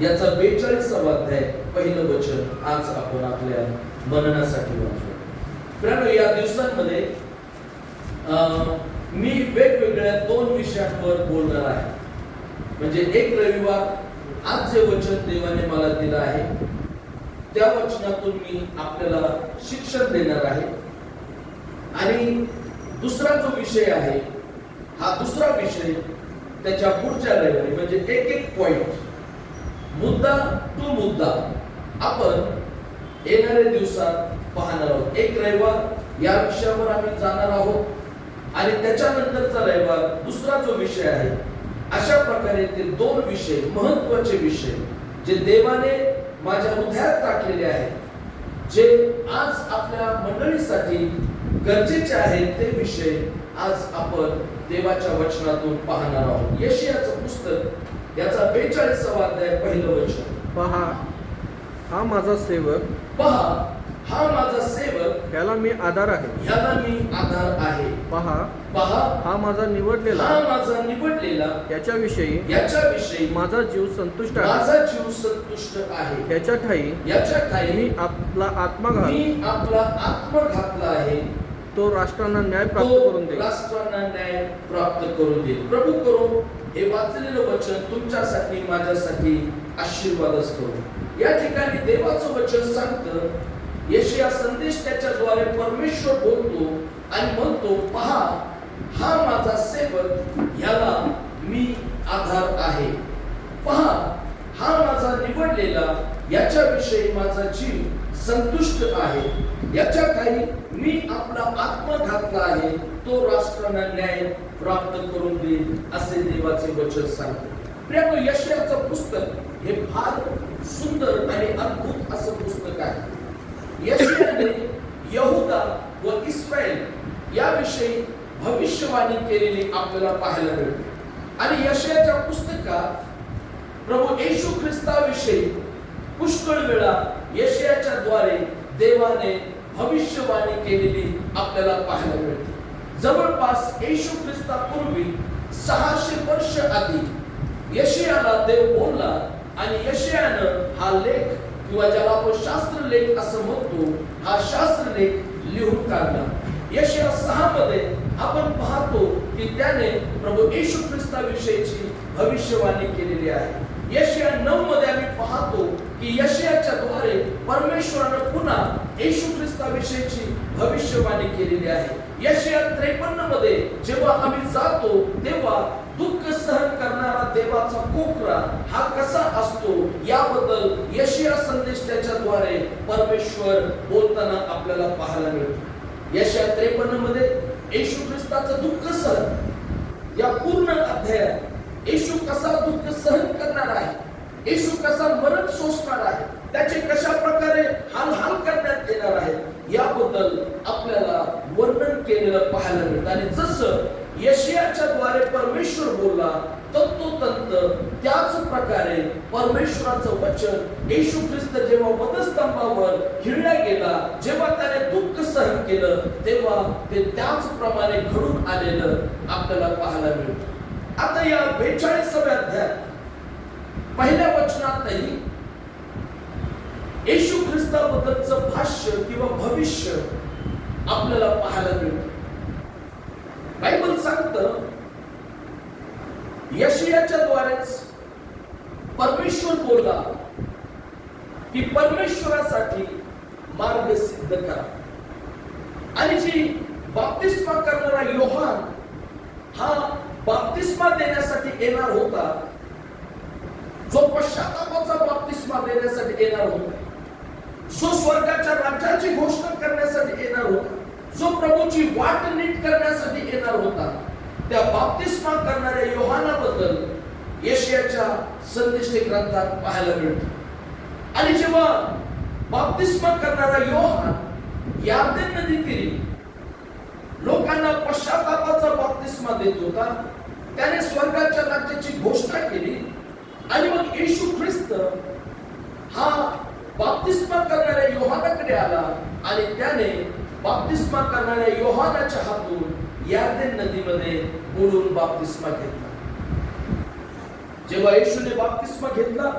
याचा 42वा अध्याय पहिलं वचन आज आपण आपल्या मननासाठी वाचू. मित्रांनो, या दिवसांमध्ये मी वेगवेगळ्या 2 विषयांवर बोलणार आहे. म्हणजे एक रविवार आज जे वचन देवाने मला दिलं आहे त्या वचनातून मी आपल्याला शिक्षण देणार आहे, आणि दुसरा जो विषय आहे हा दुसरा विषय त्याच्या पुढच्या रविवारी, म्हणजे एक पॉइंट, मुद्दा टू मुद्दा आपण येणाऱ्या दिवसात पाहणार आहोत. एक रविवार या विषयावर आम्ही जाणार आहोत आणि त्याच्यानंतरचा रविवार दुसरा जो विषय आहे. अशा प्रकारे ते 2 विषय, महत्त्वाचे विषय जे देवाने माझ्या हृदयात टाकलेले आहेत, जे आज आपल्या मंडळीसाठी गरजेचे आहेत, ते विषय आज आपण देवाच्या वचनातून पाहणार आहोत. यशायाचं पुस्तक याचा 42वा अध्याय पहिलं वचन. पहा, हा माझा सेवक, पहा हा माझा सेवक, याला मी आधार आहे, याला मी आधार आहे. पहा, पहा हा माझा निवडलेला, हा माझा निवडलेला, याच्याविषयी माझा जीव संतुष्ट आहे, माझा जीव संतुष्ट आहे. याच्या ठाई मी आपला आत्मा घातला आहे. तो राष्ट्रांना न्याय प्राप्त करून देईल. राष्ट्रांना न्याय प्राप्त करून देईल. प्रभू करो हे वाचलेलं वचन तुमच्यासाठी, माझ्यासाठी आशीर्वाद असतो. या ठिकाणी देवाचं वचन सांगतं, यशाया संदेश त्याच्याद्वारे परमेश्वर बोलतो आणि म्हणतो, पहा हा माझा सेवक, याला मी आधार आहे. पहा हा माझा निवडलेला, याच्याविषयी माझा जीव संतुष्ट आहे. याच्या काही मी आपला आत्मा घातला आहे. तो राष्ट्रांना न्याय प्राप्त करून देईल, असे देवाचे वचन सांगते. प्रिय, यशायाचं पुस्तक हे फार सुंदर आणि अद्भुत असं पुस्तक आहे. यशायाने यहूदा व इस्रायल याविषयी भविष्यवाणी केलेली आपल्याला पाहायला मिळते. आणि यशायाच्या पुस्तकात प्रभू येशू ख्रिस्ताविषयी पुष्कळ वेळा यशायाच्या द्वारे देवाने भविष्यवाणी केलेली आपल्याला पाहायला मिळते. जवळपास येशू ख्रिस्तापूर्वी 600 वर्ष आधी यशायाला देव बोलला आणि यशायानं हा लेख, किंवा ज्याला आपण शास्त्रलेख असं म्हणतो, हा शास्त्रलेख लिहून काढला. यशाया 6 मध्ये आपण पाहतो की त्याने प्रभू येशू ख्रिस्ताविषयीची भविष्यवाणी केलेली आहे. यशाया 9 मध्ये आम्ही पाहतो की यशायाच्या द्वारे परमेश्वरानं पुन्हा येशू ख्रिस्ताविषयीची भविष्यवाणी केलेली आहे. यशाया 53 मध्ये जेव्हा आम्ही जातो तेव्हा दुःख सहन करणारा देवाचा कोकरा हा कसा असतो याबद्दल यशाया संदेश त्याच्याद्वारे परमेश्वर बोलताना आपल्याला पाहायला मिळतो. यशाया 53 मध्ये येशू ख्रिस्ताचं दुःख सहन, या पूर्ण अध्यायात येशू कसा दुःख सहन करणार आहे, येशू कसा मरण सोसणार आहे, त्याचे कशा प्रकारे हाल करण्यात येणार आहे, याबद्दल आपल्याला वर्णन केलेलं पाहायला मिळतं. आणि जसं यशायाच्या द्वारे परमेश्वर बोलला तत्वतंत त्याच प्रकारे परमेश्वराचं वचन येशू ख्रिस्त जेव्हा वधस्तंभावर खिळला गेला, जेव्हा त्याने दुःख सहन केलं, तेव्हा ते त्याच प्रमाणे घडून आलेलं आपल्याला पाहायला मिळतं. आता या 42व्या अध्यायात पहिल्या वचनातही येशू ख्रिस्ताबद्दलचं भाष्य किंवा भविष्य आपल्याला पाहायला मिळतं. बायबल सांगतं, यशायाच्या द्वारेच परमेश्वर बोलला की परमेश्वरासाठी मार्ग सिद्ध करा. आणि जी बाप्तिस्मा करणारा योहान हा बाप्तिस्मा देण्यासाठी येणार होता, जो पश्चातापाचा बाप्तिस्मा देण्यासाठी येणार होता, जो स्वर्गाच्या राज्याची घोषणा करण्यासाठी येणार होता, जो प्रभूची वाट नीट करण्यासाठी येणार होता, त्या बाप्तिस्मा करणाऱ्या योहानाबद्दल यशायाच्या संदेश ग्रंथात पाहायला मिळतं. आणि जेव्हा बाप्तिस्मा करणारा योहान यार्देन नदी तीरी लोकांना पश्चातापाचा बाप्तिस्मा देत होता, त्याने स्वर्गाच्या राज्याची घोषणा केली. आणि मग येशू ख्रिस्त हा बाप्तिस्मा करणाऱ्या योहानाकडे आला आणि त्याने बाप्तिस्मा करणाऱ्या योहानाच्या हातून यार्देन नदीमध्ये बुडून बाप्तिस्मा घेतला. जेव्हा येशूने बाप्तिस्मा घेतला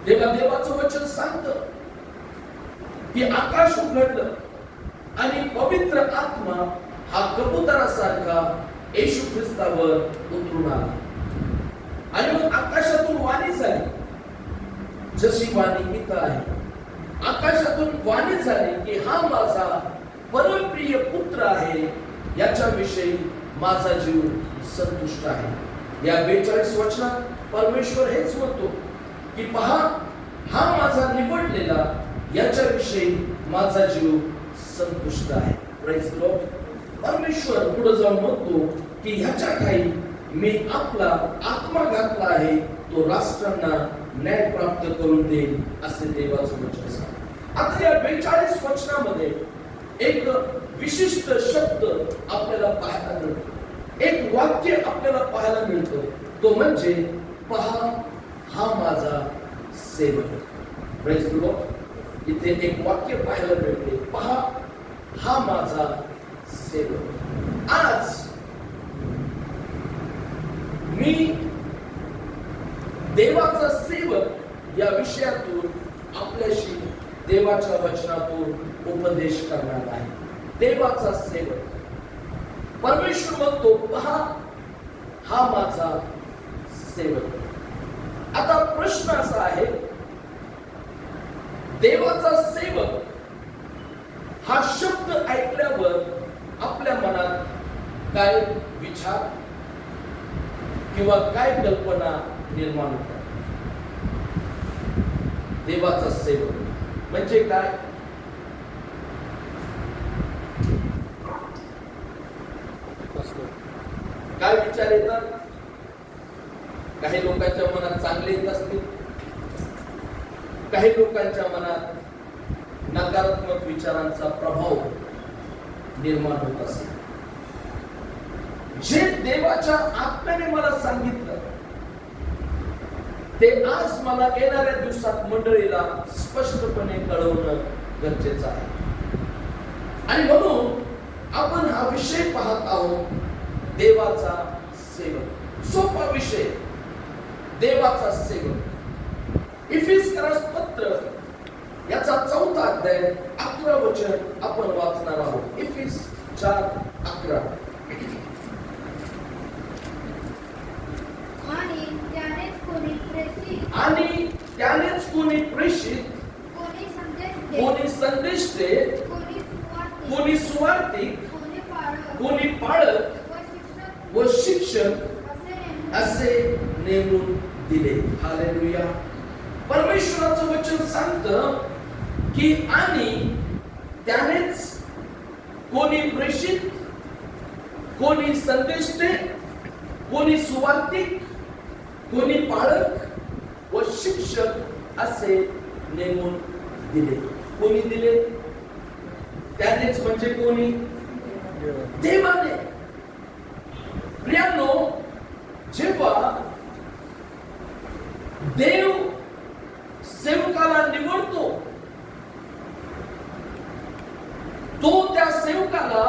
तेव्हा देवाचं वचन सांगतं की आकाश उघडलं आणि पवित्र आत्मा हा कबुतरासारखा येशू ख्रिस्तावर उतरून आला आणि मग आकाशातून वाणी झाली, जशी वाणी इथं आहे. आकाशातून वाणी झाली की हा माझा परमप्रिय पुत्र आहे, याच्याविषयी माझा जीव संतुष्ट आहे. या 42 वचनात परमेश्वर हेच म्हणतो की पहा, हा माझा निवडलेला, याच्याविषयी माझा जीव संतुष्ट आहे. Praise the Lord. परमेश्वर पुढे जाऊन म्हणतो की ह्याच्या ठाई मी आपला आत्मा घातला आहे, तो राष्ट्रांना न्याय प्राप्त करून देईल, असे देवाचं वचन सांगतं. आता या 42 वचनामध्ये एक विशिष्ट शब्द आपल्याला पाहायला मिळतो, एक वाक्य आपल्याला पाहायला मिळतं, तो म्हणजे पहा हा माझा सेवक. Praise the Lord. इथे एक वाक्य पाहायला मिळते, पहा हा माझा सेवक. आज मी देवाचा सेवक या विषयातून आपल्याशी देवाच्या वचनातून उपदेश करणार आहे. देवाचा सेवक. परमेश्वर म्हणतो पहा हा माझा सेवक. आता प्रश्न असा आहे, देवाचा सेवक हा शब्द ऐकल्यावर आपल्या मनात काय विचार किंवा काय कल्पना निर्माण होतात? देवाचा सेवक म्हणजे काय? काय विचार येतात? काही लोकांच्या मनात चांगले येत असतील, काही लोकांच्या मनात नकारात्मक विचारांचा प्रभाव निर्माण होत असेल. जे देवाच्या आत्म्याने मला सांगितलं ते आज मला येणाऱ्या दिवसात मंडळीला स्पष्टपणे कळवणं गरजेचं आहे. आणि म्हणून आपण हा विषय पाहत आहोत, देवाचा सेवक. सोपा विषय, देवाचा सेवक. इफिसियन्स पत्र याचा 4 अध्याय 11 वचन आपण वाचणार आहोत. इफिस 4:11. आणि त्यानेच कोणी प्रेषित, कोणी संदेश देत, कोणी सुवार्तिक, कोणी पाळक व शिक्षक असे नेमून दिले. हालेलुया. परमेश्वराचं वचन सांगतं की आणि त्यानेच कोणी प्रेषित, कोणी संदेश देत, कोणी सुवार्तिक, कोणी पाळक व शिक्षक असे नेमून दिले. कोणी दिले? त्यानेच म्हणजे कोणी? देवाने. प्रियांनो, जेव्हा देव सेवकाला निवडतो, तो त्या सेवकाला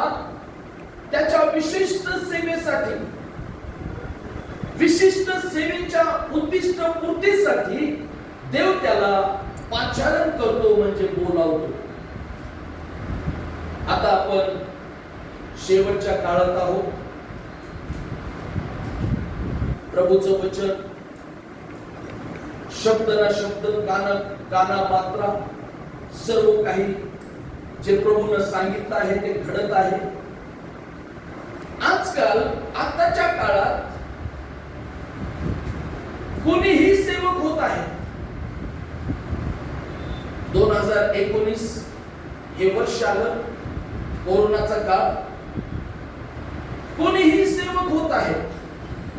त्याच्या विशिष्ट सेवेसाठी, विशिष्ट सेवेच्या उद्दिष्ट पूर्तीसाठी देव त्याला पाचारण करतो, म्हणजे बोलावतो. आता आपण शेवटच्या काळात आहोत. प्रभूचं वचन शब्द ना शब्द, काना मात्रा, सर्व काही जे प्रभूने सांगितलं आहे ते घडत आहे. आजकाल आताच्या काळात कोणीही सेवक होत आहे. 2019 हे वर्ष आलं, कोरोनाचा काळ. कोणीही सेवक होत आहे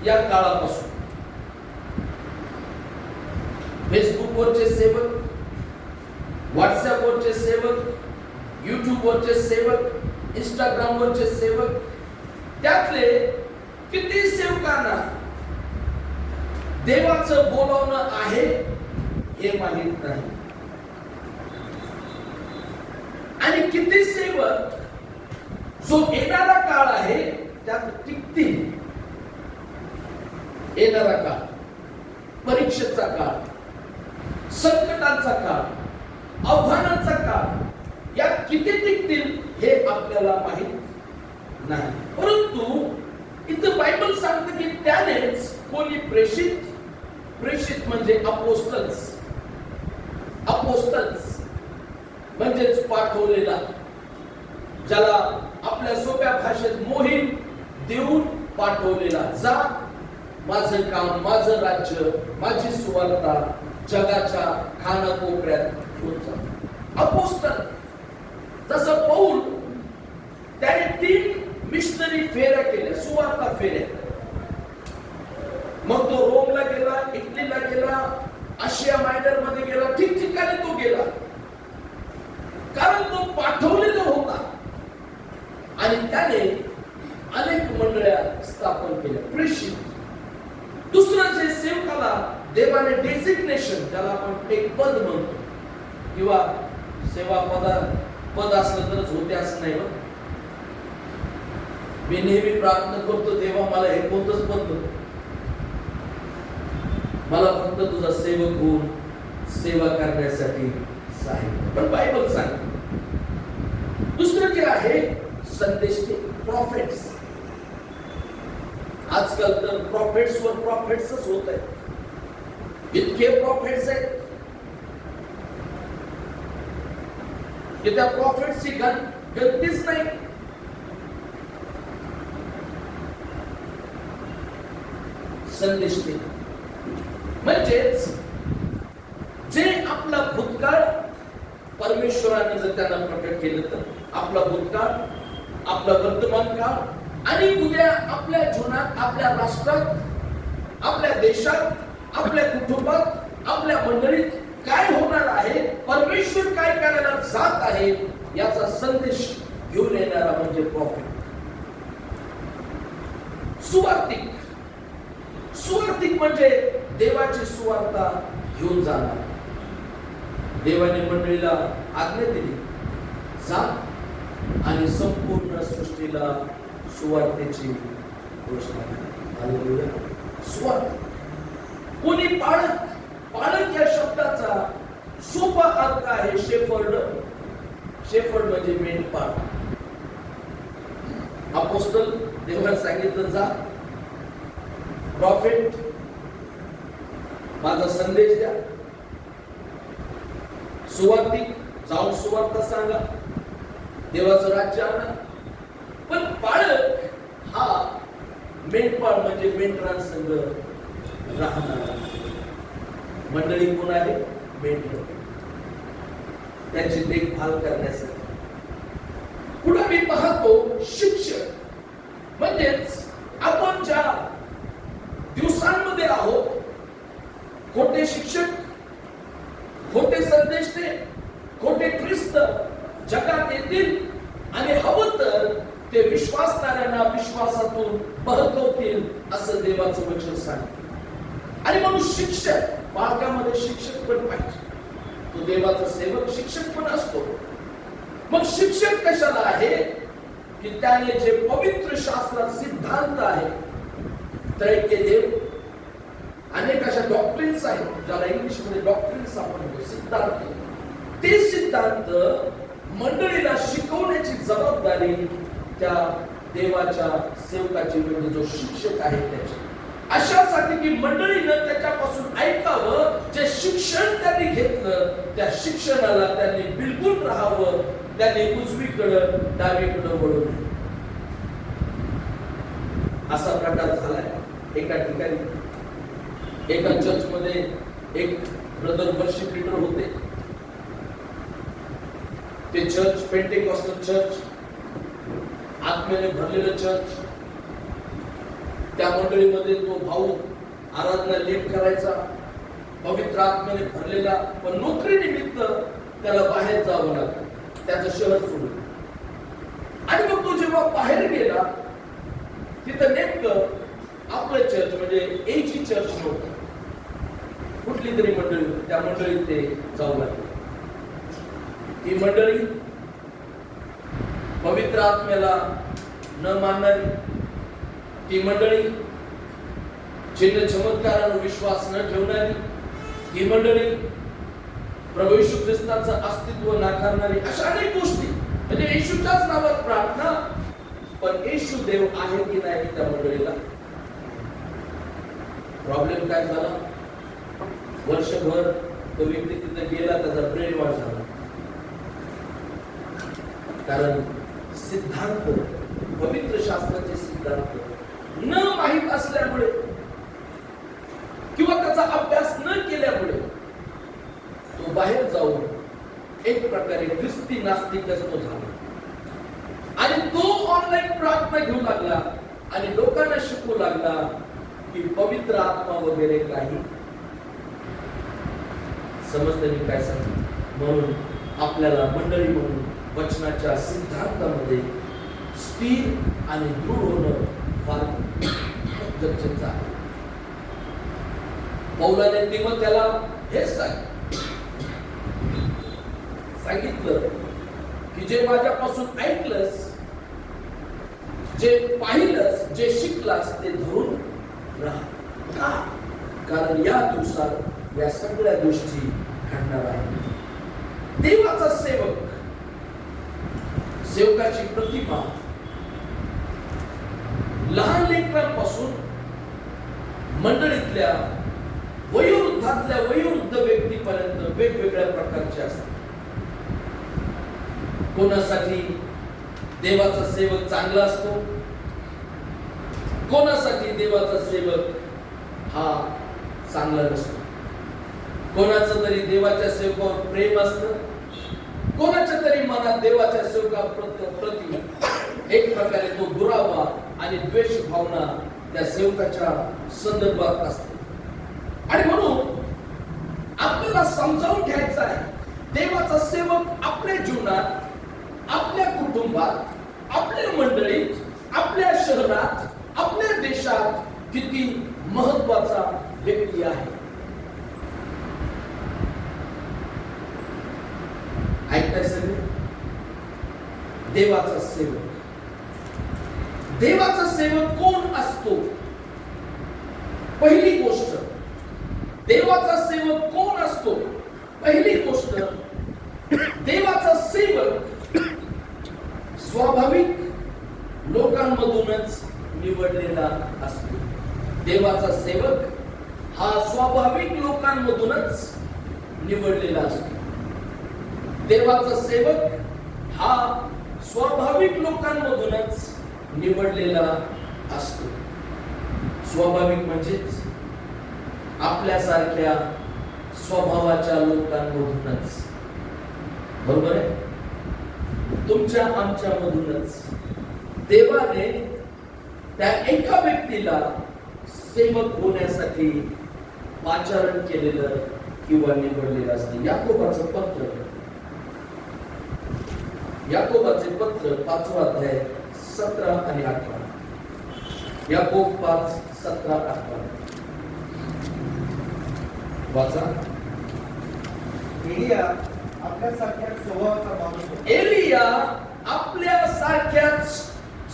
या काळापासून. फेसबुक वरचे सेवक, व्हॉट्सअप वरचे सेवक, युट्यूब वरचे सेवक, इंस्टाग्राम वरचे सेवक, त्यातले किती सेवकांना देवाचं बोलावणं आहे हे माहित नाही. आणि किती सेवक जो येणारा काळ आहे त्यात टिकतील. येणारा काळ परीक्षेचा काळ, संकटांचा काळ, आव्हानांचा काळ यात किती टिकतील हे आपल्याला माहित नाही. परंतु इथं बायबल सांगते की त्यानेच कोणी प्रेषित म्हणजे अपोस्टल्स म्हणजेच पाठवलेला, ज्याला आपल्या सोप्या भाषेत मोहीम देऊन पाठवलेला, जा माझं काम, माझं राज्य, माझी सुवार्ता जगाच्या कानाकोपऱ्यात घेऊन जा. अपोस्टल जसं पौल, त्याने 3 मिशनरी फेऱ्या केल्या, सुवार्ता फेऱ्या. मग तो रोमला गेला, इटलीला गेला, आशिया मायनर मध्ये गेला, ठिकठिकाणी तो गेला, कारण तो पाठवलेला होता. आणि त्याने अनेक मंडळ्या स्थापन केल्या, प्रेषित. दुसरं जे सेवकाला देवाने डेझिग्नेशन, त्याला आपण एक पद म्हणतो, किंवा सेवा पद असलं तरच होते असं नाही. मी नेहमी प्रार्थना करतो, देवा मला हे कोणतंच पद नको, मला फक्त तुझा सेवक होऊन सेवा करण्यासाठी सांगितलं. पण बायबल सांगते दुसरं जे आहे संदेश, प्रॉफिट्स. आजकाल तर प्रॉफिट्स वर प्रॉफिट्सच होत आहेत. इतके प्रॉफिट्स आहेत की त्या प्रॉफिट्सची गणतीच नाही. संदेश म्हणजेच जे आपला भूतकाळ परमेश्वराने जर त्यांना प्रकट केलं तर आपला भूतकाळ, आपला वर्तमान काळ आणि उद्या आपल्या जीवनात, आपल्या राष्ट्रात, आपल्या देशात, आपल्या कुटुंबात, आपल्या मंडळीत काय होणार आहे, परमेश्वर काय करायला जात आहे याचा संदेश घेऊन येणारा म्हणजे प्रॉफिट. सुवार्तिक म्हणजे देवाची सुवार्ता घेऊन जाणार. देवाने मंडळीला आज्ञा दिली, जा आणि संपूर्ण सृष्टीला सुवार्तेची घोषणा करा. हालेलुया. सुवार्ता. कोणी पाळक या शब्दाचा सोपा अर्थ आहे शेफर्ड. शेफर्ड म्हणजे मेंढपाळ. अपोस्टल, देवाने सांगितलं जा. प्रॉफिट, माझा संदेश द्या. सुवार्तिक, जाऊन सुवार्ता सांगा, देवाचं राज्य आणा. पण पाळक हा मेंढपाळ म्हणजे मेंढरांसंग राहणारा. मंडळी कोण आहे? मेंढर. त्यांची देखभाल करण्यासाठी. पुढे मी पाहतो शिक्षक, म्हणजेच आपण ज्या दिवसांमध्ये आहोत, खोटे शिक्षक, खोटे संदेश, खोटे ख्रिस्त जगात येतील आणि हवं तर ते विश्वासणाऱ्यांना विश्वासातून बहकवतील असं देवाचं वचन सांगते. आणि म्हणून शिक्षक, बालकामध्ये शिक्षक पण पाहिजे. तो देवाचा सेवक शिक्षक पण असतो. मग शिक्षक कशाला आहे की त्याने जे पवित्र शास्त्रात सिद्धांत आहे, त्रैक्य देव, अनेक अशा डॉक्ट्रिन्स आहेत ज्याला इंग्लिश मध्ये डॉक्ट्रिन्स आपण म्हणतो, सिद्धांत. ते सिद्धांत मंडळीला शिकवण्याची जबाबदारी त्या देवाच्या सेवकाची, म्हणजे जो शिक्षक आहे त्याची. अशासाठी की मंडळीनं त्याच्यापासून ऐकावं, जे शिक्षण त्यांनी घेतलं त्या शिक्षणाला त्यांनी बिलकुल राहावं, त्यांनी उजवीकडं डावीकडं वळू नये. असा प्रकार झालाय एका ठिकाणी. एका चर्च मध्ये एक ब्रदर वर्शिप लीडर होते. ते चर्च पेंटेकॉस्टल चर्च, आत्म्याने भरलेलं चर्च. त्या मंडळीमध्ये तो भाऊ आराधना लेट करायचा, पवित्र आत्म्याने भरलेला, पण नोकरी निमित्त त्याला बाहेर जावं लागलं, त्याचं शहर सोडून. आणि मग तो जेव्हा बाहेर गेला, तिथं नेमकं आपलं चर्च म्हणजे एजी चर्च नव्हतं, कुठली तरी मंडळी होती. त्या मंडळीत ते जाऊ लागले. ती मंडळी पवित्र आत्म्याला न मानणारी, ती मंडळी चिन्ह चमत्कारांवर विश्वास न ठेवणारी ही मंडळी, प्रभू येशू ख्रिस्ताचं अस्तित्व नाकारणारी, अशा अनेक गोष्टी, म्हणजे येशूच्याच नावात प्रार्थना, पण येशू देव आहे की नाही त्या मंडळीला. प्रॉब्लेम काय झाला? वर्षभर तो व्यक्ती तिथे गेला, त्याचा ब्रेन वॉश झाला. कारण सिद्धांत, पवित्र शास्त्राचे सिद्धांत न माहित असल्यामुळे किंवा त्याचा अभ्यास न केल्यामुळे तो बाहेर जाऊन एक प्रकारे ख्रिस्ती नास्तिकच तो झाला. आणि तो ऑनलाईन प्रार्थना घेऊ लागला आणि लोकांना शिकवू लागला की पवित्र आत्मा वगैरे काही. समजते मी काय सांगतो? म्हणून आपल्याला मंडळी म्हणून वचनाच्या सिद्धांतामध्ये स्थिर आणि दृढ होणं फार गरजेचं आहे. पौलाने तिमोथेला हेच सांगितलं की जे माझ्यापासून ऐकलंस, जे पाहिलंस, जे शिकलास ते धरून राहा. का? कारण या दिवसात या सगळ्या गोष्टी घडणार आहेत. देवाचा सेवक, सेवकाची प्रतिमा लहान लेकरांपासून मंडळीतल्या वयोवृद्धातल्या वयोवृद्ध व्यक्तीपर्यंत वेगवेगळ्या प्रकारचे असतात. कोणासाठी देवाचा सेवक चांगला असतो, कोणासाठी देवाचा सेवक हा चांगला नसतो. कोणाचं तरी देवाच्या सेवकावर प्रेम असतं, कोणाच्या तरी मनात देवाच्या सेवकाप्रती एक प्रकारे तो दुरावा आणि द्वेष भावना त्या सेवकाच्या संदर्भात असते. आणि म्हणून आपल्याला समजावून घ्यायचं आहे, देवाचा सेवक आपल्या जीवनात, आपल्या कुटुंबात, आपल्या मंडळीत, आपल्या शहरात, आपल्या देशात किती महत्वाचा व्यक्ती आहे. ऐकताय सगळे? देवाचा सेवक. देवाचा सेवक कोण असतो? पहिली गोष्ट, देवाचा सेवक कोण असतो? पहिली गोष्ट, देवाचा सेवक स्वाभाविक लोकांमधूनच निवडलेला असतो. देवाचा सेवक हा स्वाभाविक लोकांमधूनच निवडलेला असतो. देवाचा सेवक हा स्वाभाविक लोकांमधूनच निवडलेला असतो. स्वाभाविक म्हणजेच आपल्यासारख्या स्वभावाच्या लोकांमधूनच. बरोबर आहे? तुमच्या आमच्या मधूनच देवाने त्या एका व्यक्तीला सेवक होण्यासाठी पाचारण केलेलं किंवा निवडलेलं असतं. याकोबाचे पत्र 5वा अध्याय 17 आणि 18. याकोब 5:17-18 वाचा. एलिया आपल्यासारख्याच स्वभावाचा माणूस होता. एलिया आपल्यासारख्याच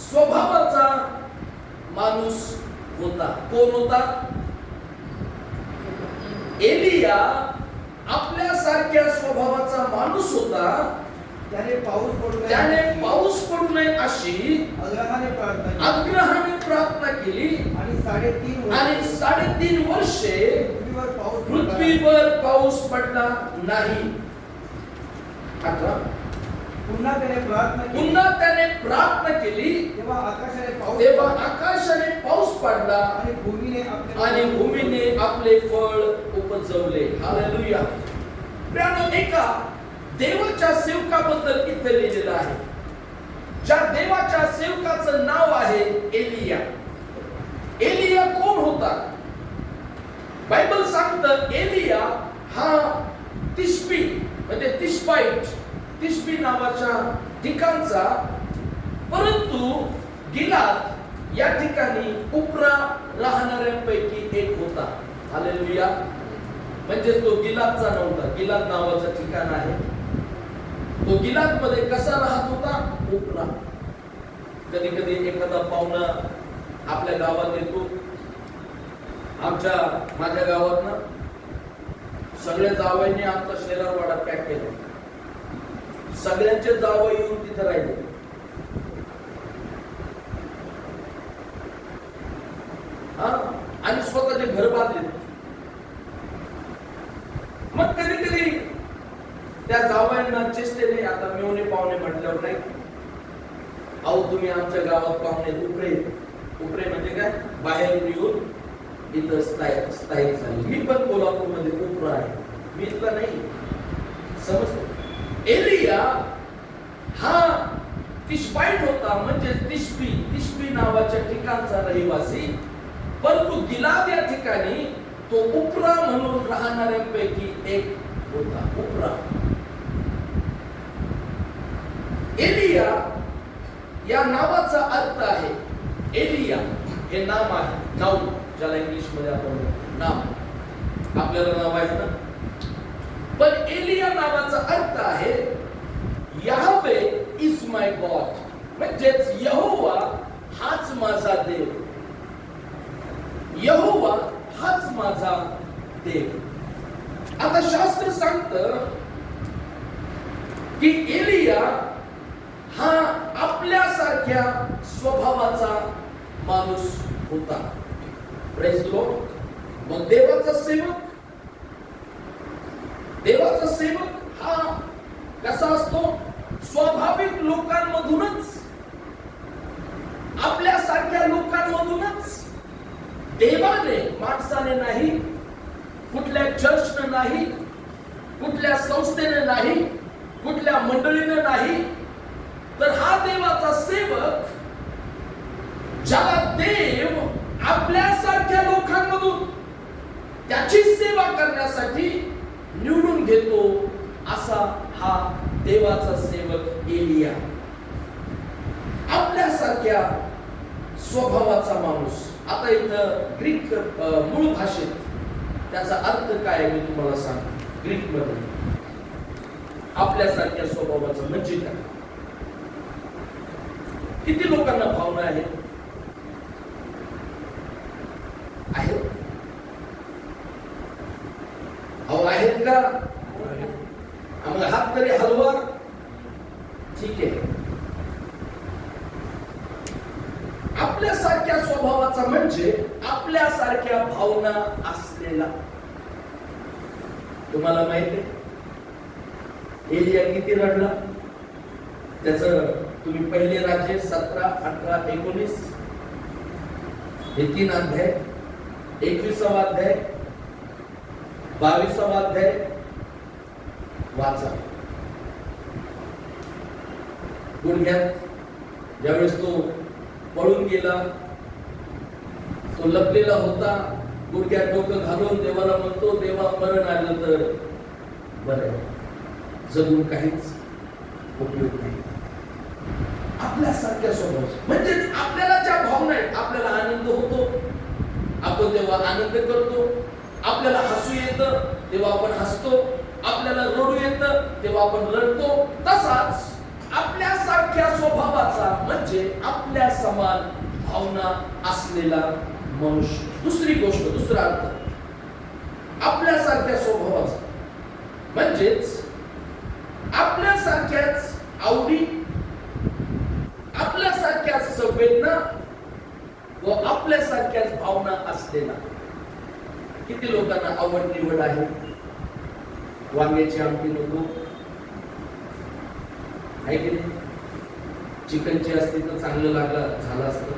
स्वभावाचा माणूस होता. कोण होता? एलिया आपल्यासारख्या स्वभावाचा माणूस होता. त्याने पाऊस पडू नये अशी आग्रहाने प्रार्थना केली आणि 3.5 वर्षे पृथ्वीवर पाऊस पडला नाही. पुन्हा त्याने प्रार्थना केली तेव्हा आकाशाने पाऊस पडला आणि भूमीने आपले फळ उपजवले. हालेलुया. एका देवाच्या सेवकाबद्दल इथे लिहिलेलं आहे. ज्या देवाच्या सेवकाचं नाव आहे एलिया. एलिया कोण होता? बायबल सांगतं एलिया हा तिशबी म्हणजे तिशबी नावाच्या ठिकाणचा, परंतु गिलाद या ठिकाणी उपरा राहणाऱ्यांपैकी एक होता. हालेलुया. म्हणजे तो गिलादचा नव्हता. गिलाद नावाचं ठिकाण आहे. तो गिलाद मध्ये कसा राहत होता? उपरा. कधी कधी एखादा पाहुणा आपल्या गावात येतो माझ्या गावात ना सगळ्या जावयांनी आमचा शेलारवाडा पॅक केला. सगळ्यांचे जावई येऊन तिथे राहिले. आणि स्वतःचे घर बांधले. मग कधी कधी त्या जावयांना चेष्टेने, आता मेवणे पाहुणे म्हटल्यावर नाही, अहो तुम्ही आमच्या गावात पाहुणे उपरे म्हणजे काय, बाहेर येऊन इथं स्थायिक झाले. मी पण कोल्हापूरमध्ये उपरा आहे, मी इथला नाही. समजतो. एलिया हा तिशबाईट होता, म्हणजे तिशबी नावाच्या ठिकाणचा रहिवासी, परंतु गिलाद या ठिकाणी तो उपरा म्हणून राहणाऱ्यांपैकी एक होता. उपरा. एलिया या नावाचा अर्थ आहे, एलिया हे नाम आहे, नाव ज्याला इंग्लिश मध्ये आपण नाम, आपल्याला नाव आहे ना. पण एलिया नावाचा अर्थ आहे याहवे इज माय गॉड, म्हणजेच यहोवा हाच माझा देव. यहोवा हाच माझा देव. आता शास्त्र सांगतं की एलिया हा आपल्यासारख्या स्वभावाचा माणूस होता. Praise the Lord. मग देवाचा सेवक हा कसा असतो? स्वाभाविक लोकांमधूनच, आपल्यासारख्या लोकांमधूनच, देवाने, माणसाने नाही, कुठल्या चर्चने नाही, कुठल्या संस्थेने नाही, कुठल्या मंडळीने नाही, तर हा देवाचा सेवक ज्याला देव आपल्यासारख्या लोकांमधून त्याची सेवा करण्यासाठी निवडून घेतो, असा हा देवाचा सेवक एलिया. आपल्यासारख्या स्वभावाचा माणूस. आता इथं ग्रीक मूळ भाषेत त्याचा अर्थ काय मी तुम्हाला सांगतो. ग्रीक मध्ये आपल्यासारख्या स्वभावाचा म्हणजे काय? किती लोकांना भावना आहेत? अहो आहेत का? आम्हाला हात तरी हलवा. ठीक आहे. आपल्यासारख्या स्वभावाचा म्हणजे आपल्यासारख्या भावना असलेला. तुम्हाला माहिती आहे एलिया किती रडला? त्याचं तुम्ही पहिले राज्य 17, 18, 19 हे 3 अध्याय, 21वा अध्याय, 22वा अध्याय वाचा. गुडघ्यात ज्यावेळेस तो पळून गेला, तो लपलेला होता, गुडघ्यात डोकं घालून देवाला म्हणतो, देवा मरण आलं तर बरं, जगून काहीच उपयोग नाही. आपल्यासारख्या स्वभाव म्हणजेच आपल्याला ज्या भावना आहेत, आपल्याला आनंद होतो आपण तेव्हा आनंद करतो, आपल्याला हसू येतं तेव्हा आपण हसतो, आपल्याला रडू येतं तेव्हा आपण रडतो. तसाच आपल्यासारख्या स्वभावाचा म्हणजे आपल्या समान भावना असलेला मनुष्य. दुसरी गोष्ट, दुसरा अर्थ आपल्यासारख्या स्वभावाचा म्हणजेच आपल्यासारख्याच आवडी, आपल्यासारख्याच संवेदना व आपल्यासारख्याच भावना असलेला. किती लोकांना आवड निवड आहे? वांग्याची आमटी नको आहे की नाही? चिकनची असती तर चांगलं झालं असतं.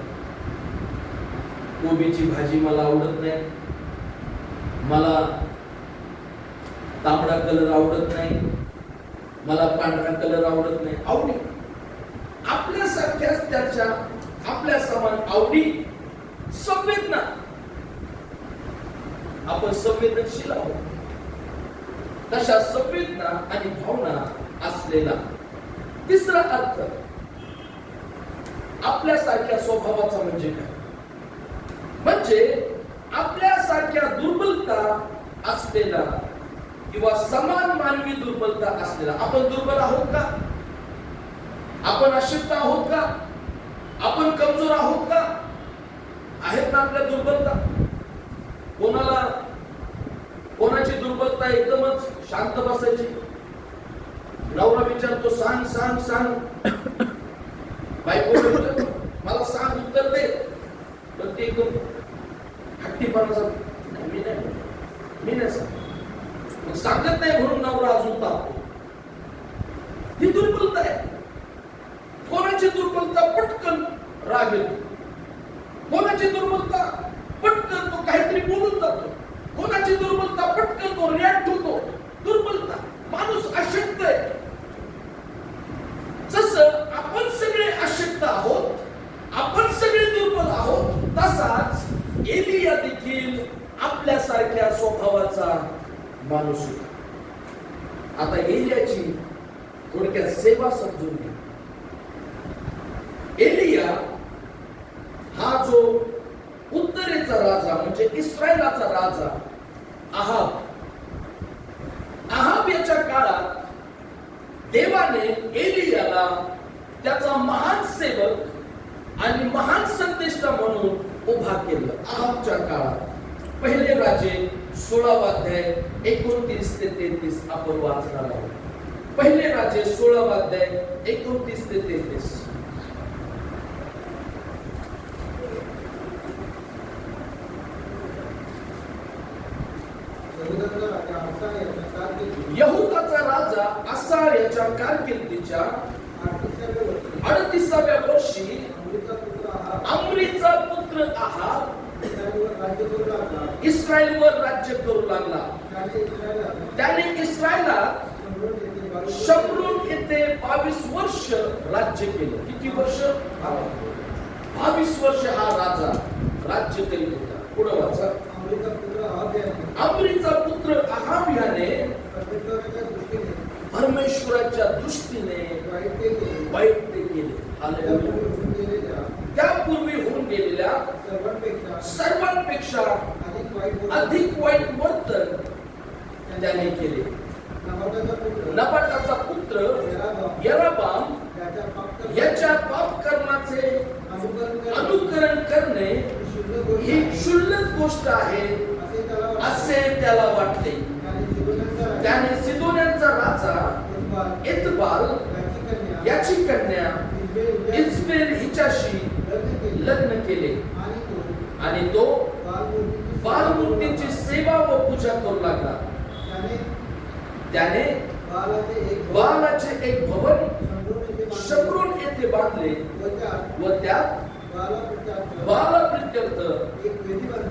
कोबीची भाजी मला आवडत नाही, मला तांबडा कलर आवडत नाही, मला पांढरा कलर आवडत नाही. आवडी आपल्यासारख्याच त्याच्या आपल्या समान आवडी, संवेदना. आपण संवेदनशील आहोत. तशा संवेदना आणि भावना असलेला. तिसरा अर्थ आपल्यासारख्या स्वभावाचा म्हणजे काय? म्हणजे आपल्यासारख्या दुर्बलता असलेला किंवा समान मानवी दुर्बलता असलेला. आपण दुर्बल आहोत का? आपण अशक्त आहोत का? आपण कमजोर आहोत का? आहेत ना आपल्या दुर्बलता? कोणाला कोणाची दुर्बलता एकदमच शांत बसायची. नवरा विचारतो सांग सांग सांग, बायको विचारतो मला सांग उत्तर दे, तर ते एकदम हट्टीपणाचा मी नाही सांग, सांगत नाही म्हणून नवरा अजून तापतो. ही दुर्बलता आहे. कोणाची दुर्बलता पटकन राग येतो, कोणाची दुर्बलता पटकन तो काहीतरी बोलून जातो, कोणाची दुर्बलता पटकन तो रिॲक्ट होतो. दुर्बलता, माणूस अशक्त आहे. जसं आपण सगळे अशक्त आहोत, आपण सगळे दुर्बल आहोत, तसाच एलिया देखील आपल्यासारख्या स्वभावाचा माणूस होता. आता एलियाची थोडक्यात सेवा समजून घ्या. एलिया हा जो उत्तरेचा राजा म्हणजे इस्रायलाचा राजा आहाब याच्या काळात देवाने एलियाला त्याचा महान सेवक आणि महान संदेष्टा म्हणून उभा केलं. आहाबच्या काळात पहिले राजे 16 अध्याय 29 ते 33 आपण वाचणार आहोत. पहिले राजे 16 अध्याय 29 ते 33. यहुदाचा राजा आसा याच्या कारकिर्दीच्या 38व्या वर्षी अमरीचा पुत्र आहाब इस्रायलवर राज्य करू लागला. त्याने इस्रायलात शमरून येथे 22 वर्ष राज्य केलं. किती वर्ष? 22 वर्ष हा राजा राज्य करीत होता. पुढे वाचा. अमरीचा पुत्र आहाब याने परमेश्वराच्या दृष्टीने वाईट ते केले. हालेलुया. त्यापूर्वी होऊन गेलेल्या सर्वांपेक्षा अधिक वाईट वर्तन त्याने केले. नबाटाचा पुत्र यरोबाम याच्या पाप कर्माचे अनुकरण करणे ही क्षुल्लक गोष्ट आहे असे त्याला वाटते. त्याने सिदोन्यांचा राजा एतबाल याची कन्या इजबेल हिच्याशी लग्न केले आणि तो बालमूर्तीची सेवा व पूजा करू लागला. त्याने बालाचे एक भवन शमरून येथे बांधले व त्यात बालाप्रित्यर्थ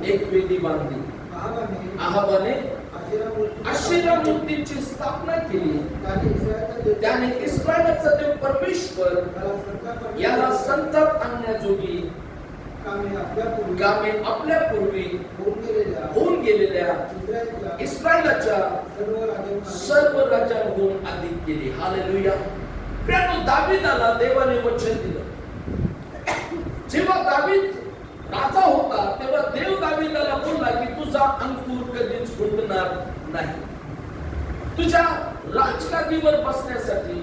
एक वेदी बांधली. आहाबाने अशेरा मूर्तीची स्थापना केली. त्याने इस्रायलाचा देव परमेश्वर याला संताप आणण्याजोगी कामे आपल्या पूर्वी होऊन गेलेल्या इस्रायलाच्या सर्व राजांहून अधिक केली. हालेलुया. प्रियानो, दावीदाला देवाने वचन दिलं. जेव्हा दावीद राजा होता तेव्हा देव दावीदाला बोलला की तुझा अंकुर कधीच फुटणार नाही. तुझ्या राजगादीवर बसण्यासाठी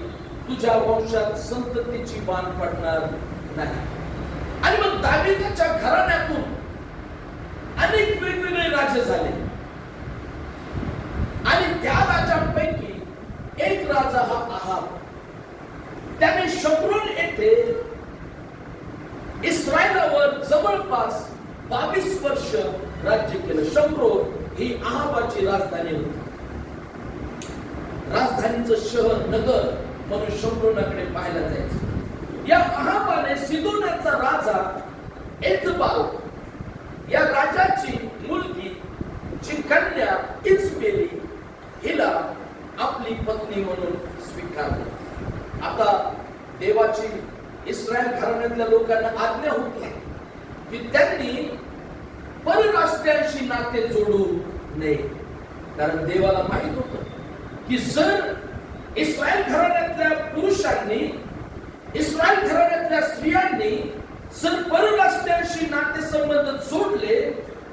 तुझ्या वंशात संततीची बाण पडणार नाही. आणि मग दावीदाच्या घराण्यातून अनेक वेगवेगळे राजे झाले आणि त्या राजांपैकी एक राजा हा आहाब. त्याने शमरून येथे इस्रायलावर जवळपास 22 वर्ष राज्य केलं. शमरोन ही आहाबाची राजधानी होती. राजधानीचं शहर नगर म्हणून शमरोनाकडे पाहायला जायचं. या आहाबाने सिदोनाचा राजा एतबाल या राजाची मुलगी जी कन्या इजबेली हिला आपली पत्नी म्हणून स्वीकारली. आता देवाची इस्रायल घराण्यातल्या लोकांना आज्ञा होती की त्यांनी परराष्ट्रीयांशी नाते जोडू नये. कारण देवाला माहित होतं की जर इस्रायल घराण्यातल्या पुरुषांनी इस्रायल घराण्यातल्या स्त्रियांनी जर परराष्ट्रीयांशी नातेसंबंध जोडले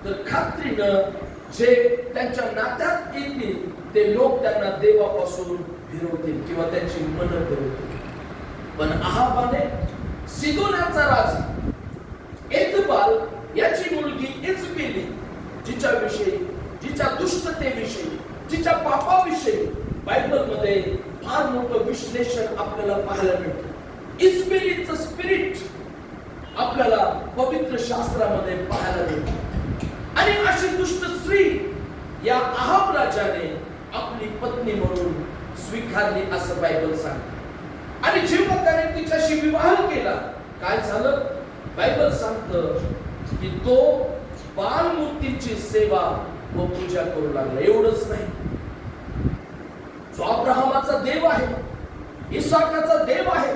तर खात्रीनं जे त्यांच्या नात्यात येतील ते लोक त्यांना देवापासून फिरवतील किंवा त्यांची मनं फिरवतील. पण आहाबाने सिदोनाचा राजा एतबाल याची मुलगी इजबेली जिच्या विषयी, जिच्या दुष्टतेविषयी, जिच्या पापाविषयी बायबलमध्ये फार मोठं विश्लेषण आपल्याला पाहायला मिळतं. इस्पिरिटचं स्पिरिट आपल्याला पवित्र शास्त्रामध्ये पाहायला मिळतं. आणि अशी दुष्ट स्त्री या अहाब राजाने आपली पत्नी म्हणून स्वीकारली असं बायबल सांगते. आणि जेव्हा त्याने तिच्याशी विवाह केला, काय झालं? बायबल सांगतं की तो बाल मूर्तीची सेवा व पूजा करू लागला. एवढंच नाही, जो अब्राहमाचा देव आहे, इसाकाचा देव आहे,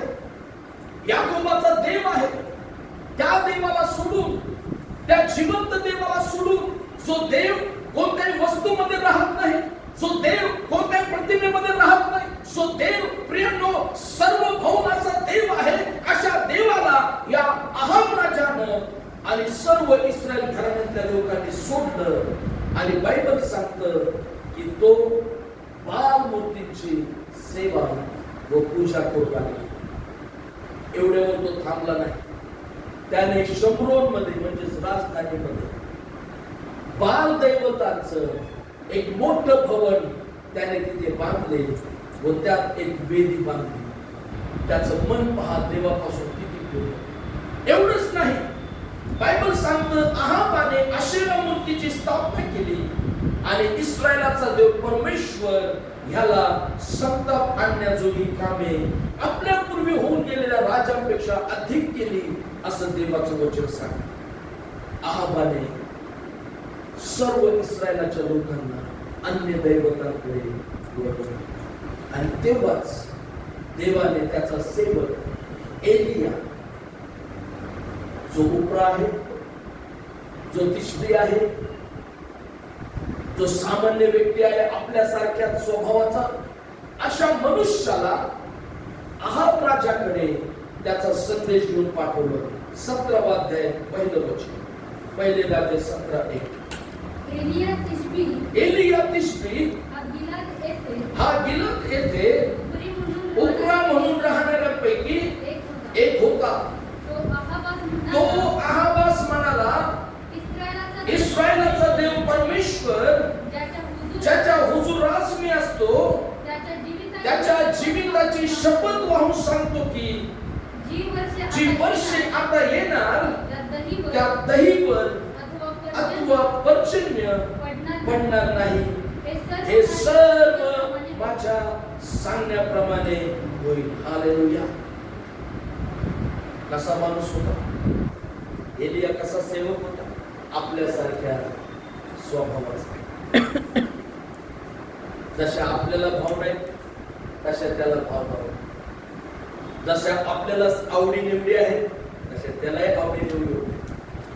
याकोबाचा देव आहे, त्या देवाला सोडून, त्या जिवंत देवाला सोडून, जो देव कोणत्याही वस्तूमध्ये राहत नाही, जो देव कोणत्याही प्रतिमेमध्ये राहत नाही, जो देव प्रियनो सर्वभौमाचा देव आहे, अशा देवाला या अहाब राजानं आणि सर्व इस्रायल घराण्यातल्या लोकांनी सोडलं. आणि बायबल सांगतं की तो बाल मूर्तीची सेवा व पूजा करू लागला. एवढ्यावर तो थांबला नाही. त्याने शम्रोन मध्ये म्हणजेच राजधानीमध्ये बाल दैवतांचं एक मोठं भवन त्याने तिथे बांधले व त्यात एक वेदी बांधली. त्याचं मन पहा देवापासून किती दूर. एवढंच नाही, बायबल सांगतं अहाबाने अशेरा मूर्तीची स्थापना केली आणि इस्रायलाचा देव परमेश्वर ह्याला संताप आणण्याजोगी कामे आपल्या पूर्वी होऊन गेलेल्या राजांपेक्षा अधिक केली असं देवाचं वचन सांगतं. अहाबाने सर्व इस्रायलाच्या लोकांना अन्य दैवतांकडे वळवलं. आणि तेव्हाच देवाने त्याचा सेवक एलिया, जो उपरा आहे, जो तिष्ठी आहे, जो सामान्य व्यक्ती आहे, आपल्यासारख्या स्वभावाचा, अशा मनुष्याला अहाब राजाकडे त्याचा संदेश घेऊन पाठवलं. 17 अध्याय पहिलं वचन, पहिले राज्य 17:1. एलिया तिष्बी हा गिलाद येथे उपरा म्हणून राहणाऱ्यांपैकी एक होता. तो अहाबास म्हणाला, इस्रायलाचा देव परमेश्वर ज्याच्या हुजुरास मी असतो, त्याच्या जीविताची शपथ वाहून सांगतो की जी वर्षे आता येणार त्या दहीवर अथवा पर्जन्य पडणार नाही. हे सर्व माझ्या सांगण्याप्रमाणे होईल. हालेलुया. कसा माणूस होता एलिया? कसा सेवक होता? आपल्यासारख्या स्वभावाचा. जशा आपल्याला भावना आहेत तशा त्याला भावना आहेत. जशा आपल्याला आवडी निवडी आहेत तशा त्यालाही आवडी निवडी होती.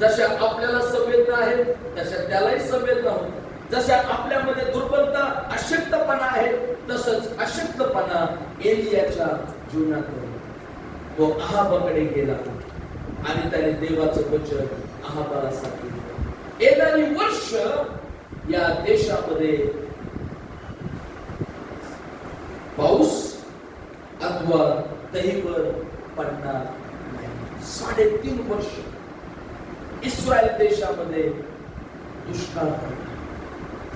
जशा आपल्याला संवेदना आहेत तशा त्यालाही संवेदना होती. जशा आपल्यामध्ये दुर्बलता, अशक्तपणा आहे तसंच अशक्तपणा एलियाच्या जीवनात होता. तो अहाबाकडे गेला आणि त्याने देवाचं वचन अहाबाला सांगितलं. येणारी वर्ष या देशामध्ये पाऊस अथवा दहीवर पडणार नाही. 3.5 वर्ष इस्रायल देशामध्ये दुष्काळ पडला.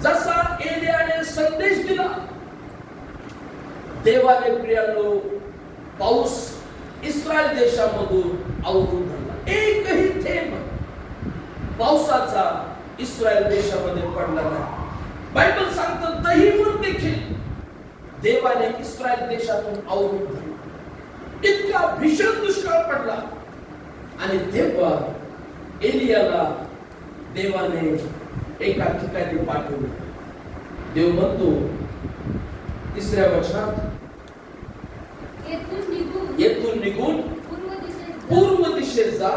जसा एलियाने संदेश दिला, देवाने प्रियांनो पाऊस इस्रायल देशामधून आवरून धरला. एकही थेंब पावसाचा इस्रायल देशामध्ये पडला नाही. बायबल सांगतं दहीवर देखील देवाने इस्रायल देशातून आवरून धरला. इतका भीषण दुष्काळ पडला. आणि तेव्हा एलियाला देवाने एका ठिकाणी पाठवलं. देव म्हणतो 3ऱ्या वचनात, येथून निघून पूर्व दिशेत जा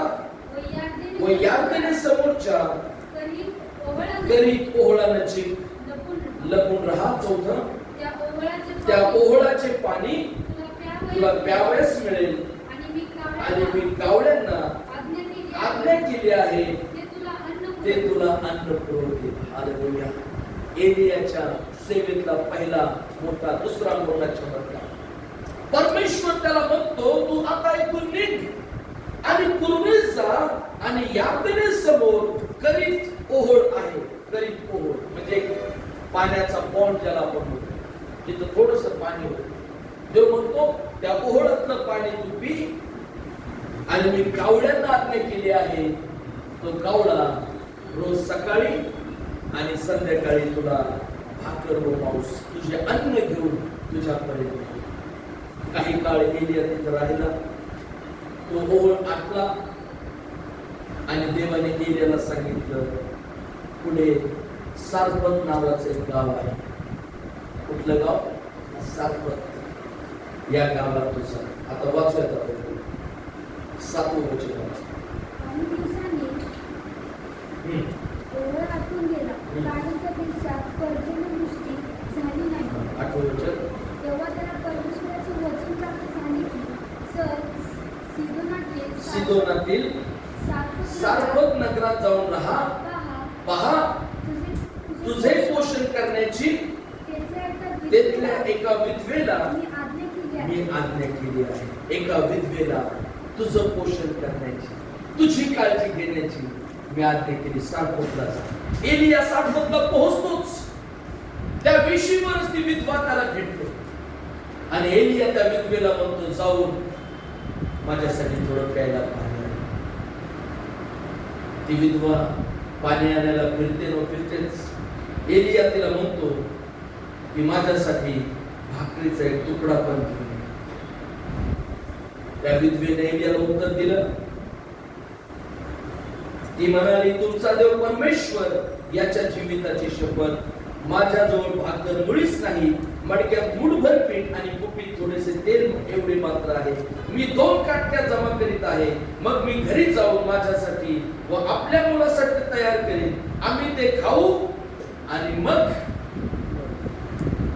व यार्देने समोरच्या करीत ओहळा नजीक लपून राहा. 4, त्या ओहळाचे पाणी तुला प्यावयास मिळेल आणि मी कावळ्यांना आज्ञा केली आहे ते तुला अन्न पुरवतील. हालेलुया. एलियाच्या सेवेतला पहिला मोठा, दुसरा मोठा चमत्कार. परमेश्वर त्याला म्हणतो तू आता इथून निघ आणि पूर्वेस जा आणि यार्देने समोर करीत ओहळ आहे करीत पोहोळ, म्हणजे पाण्याचा पॉन्ड ज्याला आपण म्हणतो, तिथं थोडस पाणी होतं. देव म्हणतो त्या पोहोळातलं पाणी तू पी, आणि मी कावळ्यांना आज्ञा केली आहे, तो कावळा रोज सकाळी आणि संध्याकाळी तुला भाकर व मांस तुझे अन्न घेऊन तुझ्यापर्यंत येईल. काही काळ एलिया तिथं राहिला, तो ओळ आटला आणि देवाने एलियाला सांगितलं पुढे सारपत नावाचं एक गाव आहे. कुठलं गाव? सारपत. या गावात तुझा आता वाचूयात आपण 7वं वचन वाचा. काही दिवसांनी ओढा आटून गेला, कारण त्या दिवसात पर्जन्यवृष्टी झाली नाही. 8वं वचन. तेव्हा त्याला परमेश्वराचे वचन प्राप्त झाले की सर सिदोनातील सारपत नगरात जाऊन राहा, पहा तुझे पोषण करण्याची तिथल्या एका विधवेला मी आज्ञा केली आहे. एका विधवेला तुझं पोषण करण्याची, तुझी काळजी घेण्याची मी आज्ञा केली. सारपतला जा. एलिया सारपतला पोहोचतोच, त्या वेशीवरच ती विधवा त्याला भेटतो आणि एलिया त्या विधवेला म्हणतो जाऊन माझ्यासाठी थोडं प्यायला पाणी आण. ती विधवा पाणी आणायला फिरते न फिरतेच एलिया तिला म्हणतो की माझ्यासाठी भाकरीचा एक तुकडा पण घेऊन. त्या विधवेने एलियाला उत्तर दिलं. ती म्हणाली तुमचा देव परमेश्वर याच्या जीविताची शपथ, माझ्याजवळ भाकर मुळीच नाही, मडक्यात मुठभर पीठ आणि कुपीत थोडेसे तेल एवढे मात्र आहे. मी 2 काटक्या जमा करीत आहे. मग मी घरी जाऊन माझ्यासाठी व आपल्या मुलासाठी तयार करीन. आम्ही ते खाऊ आणि मग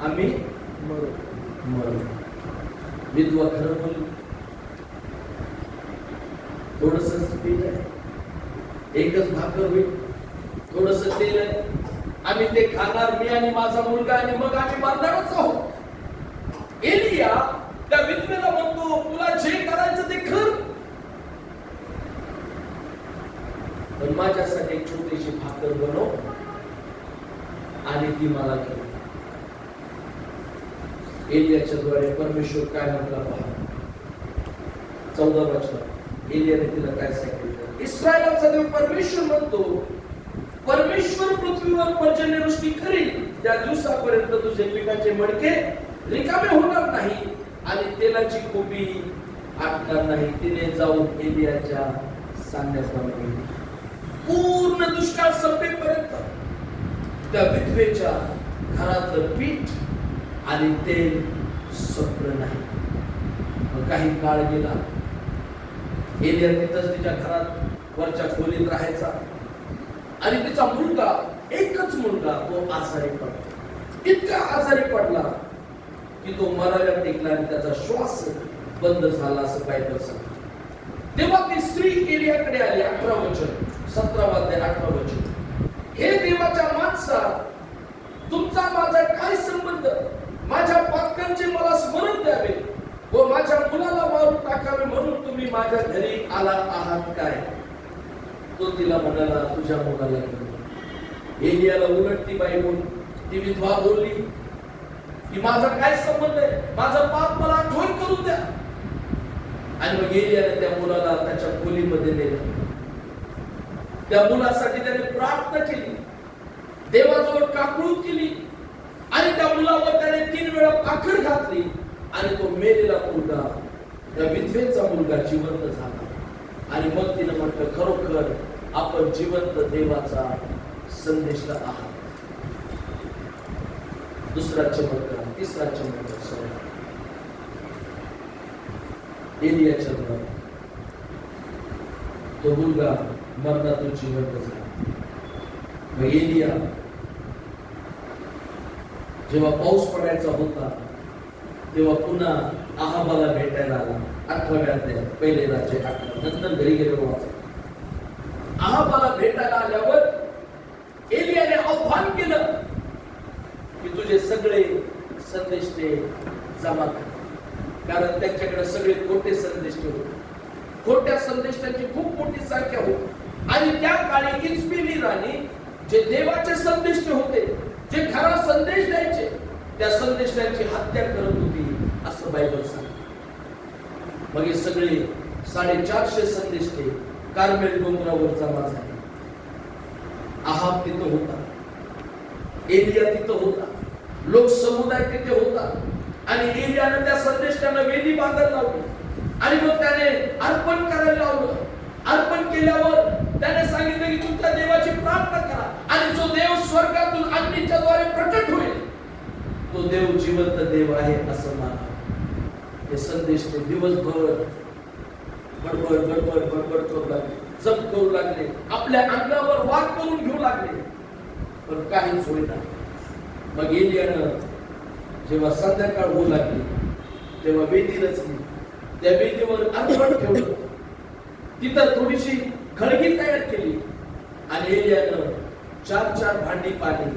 आम्ही मरू. विधवा खरं बोलली. थोडस पीठ आहे, एकच भाकर होईल, थोडस तेल आहे, आम्ही ते खाणार, मी आणि माझा मुलगा, आणि मग आम्ही मरणारच आहोत. एलिया त्या विधवेला म्हणतो तुला जे करायचं ते कर, पण माझ्यासाठी एक छोटीशी भाकर बनव आणि ती मला घे. एलियाच्या द्वारे परमेश्वर काय म्हटला पहा. 14 वचन. एलियाने तिला काय सांगितलं? इस्रायलाचा देव परमेश्वर म्हणतो परमेश्वर पृथ्वीवर पर्जन्यवृष्टी करील, त्या दिवसापर्यंत तुझे पिकाचे मडके रिकामे होणार नाही आणि तेलाची कोबी आटणार नाही. तिने जाऊन एलियाच्या सांगण्याप्रमाणे पूर्ण दुष्काळ संपेपर्यंत त्या विधवेच्या घरातलं पीठ आणि तेल संपलं नाही. मग काही काळ गेला. एलिया तिथंच तिच्या घरात वरच्या खोलीत राहायचा आणि तिचा मुलगा, एकच मुलगा, तो आजारी पडला. इतका आजारी पडला की तो मरायला टेकला आणि त्याचा श्वास बंद झाला असं बायबल सांगते. तेव्हा ती स्त्री एलियाकडे आली. 18 वचन, 17 अध्याय 18 वचन. हे देवाच्या माणसा, तुमचा माझा काय संबंध? माझ्या पातकांचे मला स्मरण द्यावे व माझ्या मुलाला मारून टाकावे म्हणून तुम्ही माझ्या घरी आला आहात काय? तो तिला म्हणाला तुझ्या मुलाला घेऊन. एलियाला उलट ती बाई बोलली, ती विधवा बोलली की माझा काय संबंध आहे, माझं पाप मला आठवण करून द्या. आणि मग एलियाने त्या मुलाला त्याच्या खोलीमध्ये नेलं. त्या मुलासाठी त्याने प्रार्थना केली, देवाजवळ काकळूत केली आणि त्या मुलावर त्याने 3 वेळा पाखर घातली आणि तो मेलेला मुलगा, त्या विधवेचा मुलगा जिवंत झाला. आणि मग तिने म्हटलं खरोखर आपण जिवंत देवाचा संदेश आहात. दुसरा चमत्कार, तिसरा चमत्कार एलियाच्या द्वारे तो मुलगा मरणातून जिवंत झाला. मग एलिया जेव्हा पाऊस पडायचा होता तेव्हा पुन्हा आहाबाला भेटायला आला. 18व्या अध्यायात, पहिले राज्य 18, नंतर घरी गेलो वाचा. आहाबाला भेटायला आल्यावर एलियाने आव्हान केलं की तुझे सगळे संदेश ते जमा कर, कारण त्यांच्याकडे सगळे खोटे संदेश होते. खोट्या संदेशांची खूप मोठी संख्या होती. आणि त्या काळी इस्माइली राणी जे देवाचे संदेष्टे होते, जे खरा संदेश द्यायचे, त्या संदेशाची हत्या करत होती असं बायबल सांगते. मग हे सगळे 450 संदेष्टे कार्मेल डोंगरावर जमा झाले. आहाब तिथं होता, एलिया तिथं होता, लोक समुदाय तिथे होता आणि एलियानं त्या संदेशांना वेदी बांधायला लावली आणि मग त्याने अर्पण करायला लावलं. अर्पण केल्यावर त्याने सांगितलं की तुमच्या देवाची प्रार्थना करा आणि जो देव स्वर्गातून अग्नीच्या द्वारे प्रकट होईल तो देव जिवंत देव आहे असं माना. हे संदेश ते दिवसभर बडबड बडबड बडबड करू लागले, जप करू लागले, आपल्या अंगावर वार करून घेऊ लागले, पण काहीच होईना. मग एलियानं जेव्हा संध्याकाळ होऊ लागली तेव्हा वेदी रचली, त्या वेदीवर अर्पण ठेवलं, तिथं थोडीशी खळगी तयार केली आणि एलियानं 4 भांडी पाणी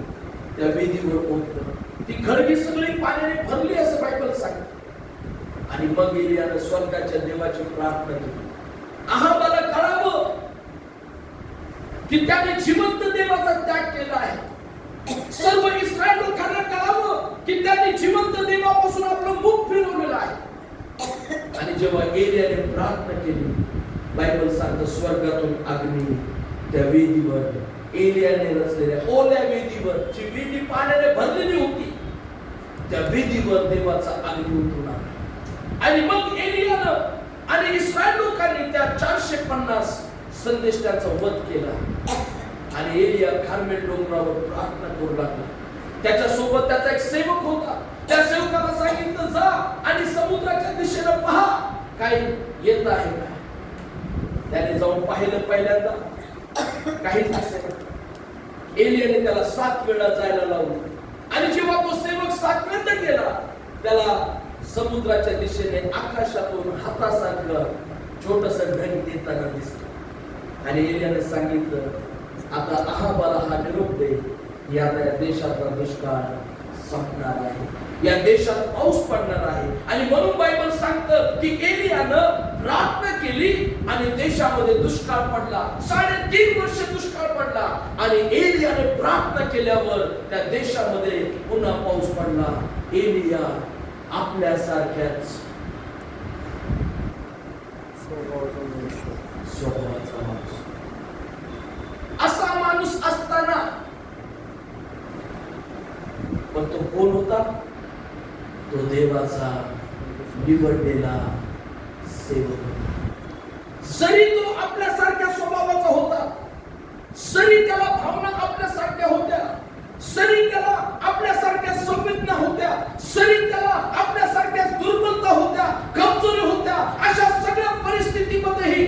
त्या वेदीवर ओतलं. ती खळगी सगळी पाण्याने भरली असं बायबल सांगते. आणि मग एलियानं स्वर्गाच्या देवाची प्रार्थना केली. आहाबाला कळावं की त्याने जिवंत देवाचा त्याग केला आहे. सर्व इस्रायल लोकांना कळावं की त्याने जिवंत देवापासून आपलं मुख फिरवलेलं आहे. आणि जेव्हा एलियाने प्रार्थना केली, बायबल सांगतं स्वर्गातून अग्नी त्या वेदीवर, एलियाने रचलेल्या ओल्या वेदीवर, जी वेदी पाण्याने भरलेली होती, त्या वेदीवर देवाचा अग्नी उतरून आला. आणि मग एलियानं आणि इस्रायल लोकांनी त्या 450 संदेष्टाचा वध केला. आणि एलिया कार्मेल डोंगरावर प्रार्थना करू लागला. त्याच्या सोबत त्याचा एक सेवक होता. त्या सेवकाला सांगितलं जा आणि समुद्राच्या दिशेने पहा काही येत आहे का. त्याने जाऊन पाहिलं, पहिल्यांदा काहीच दिसेना. एलियाने त्याला 7 वेळा जायला लावलं आणि जेव्हा तो सेवक 7 वेळा गेला, त्याला समुद्राच्या दिशेने आकाशातून हातासारखं छोटस ढग येताना दिसलं. आणि एलियाने सांगितलं आता अहाबाला हा निरोप दे, या देशाचा दुष्काळ संपणार आहे, या देशात पाऊस पडणार आहे. आणि म्हणून बायबल सांगतं की एलियानं प्रार्थना केली आणि देशामध्ये दुष्काळ पडला. 3.5 वर्ष दुष्काळ पडला आणि एलियाने प्रार्थना केल्यावर त्या देशामध्ये पुन्हा पाऊस पडला. एलिया आपल्यासारख्याच स्वभावाचा माणूस, असा माणूस असताना पण तो कोण होता? तो देवाचा निवडलेला सेवक. जरी तो आपल्यासारख्या स्वभावाचा होता, जरी त्याला भावना आपल्यासारख्या होत्या, जरी त्याला आपल्यासारख्या संवेदना होत्या, जरी त्याला आपल्यासारख्या दुर्बलता होत्या, कमजोरी होत्या, अशा सगळ्या परिस्थितीमध्येही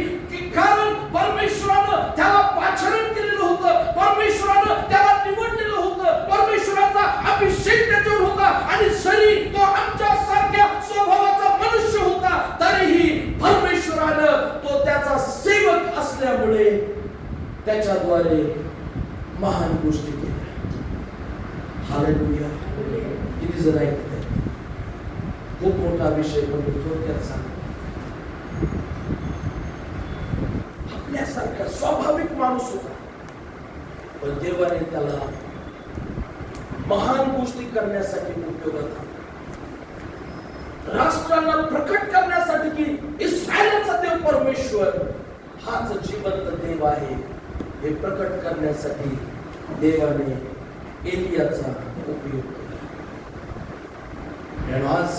कारण परमेश्वरानं त्याला पाचारण केलेलं होतं, परमेश्वरानं त्याला निवडलेलं होतं, परमेश्वराचा अभिषेक त्याच्यावर होता. आणि जरी तो आमच्यासारख्या स्वभावाचा मनुष्य होता, तरीही परमेश्वरानं तो त्याचा सेवक असल्यामुळे त्याच्याद्वारे महान गोष्टी केल्या. हालेलुया. किती जण ऐकताय? खूप मोठा विषय पण थोडक्यात सांगतो. आपल्यासारखा स्वाभाविक माणूस होता, पण देवाने त्याला महान गोष्टी करण्यासाठी उपयोगात आणला. राष्ट्रांना प्रकट करण्यासाठी की इस्रायलचा देव परमेश्वर हाच जिवंत देव आहे हे प्रकट करण्यासाठी देवाने एलियाचा उपयोग केला. आणि आज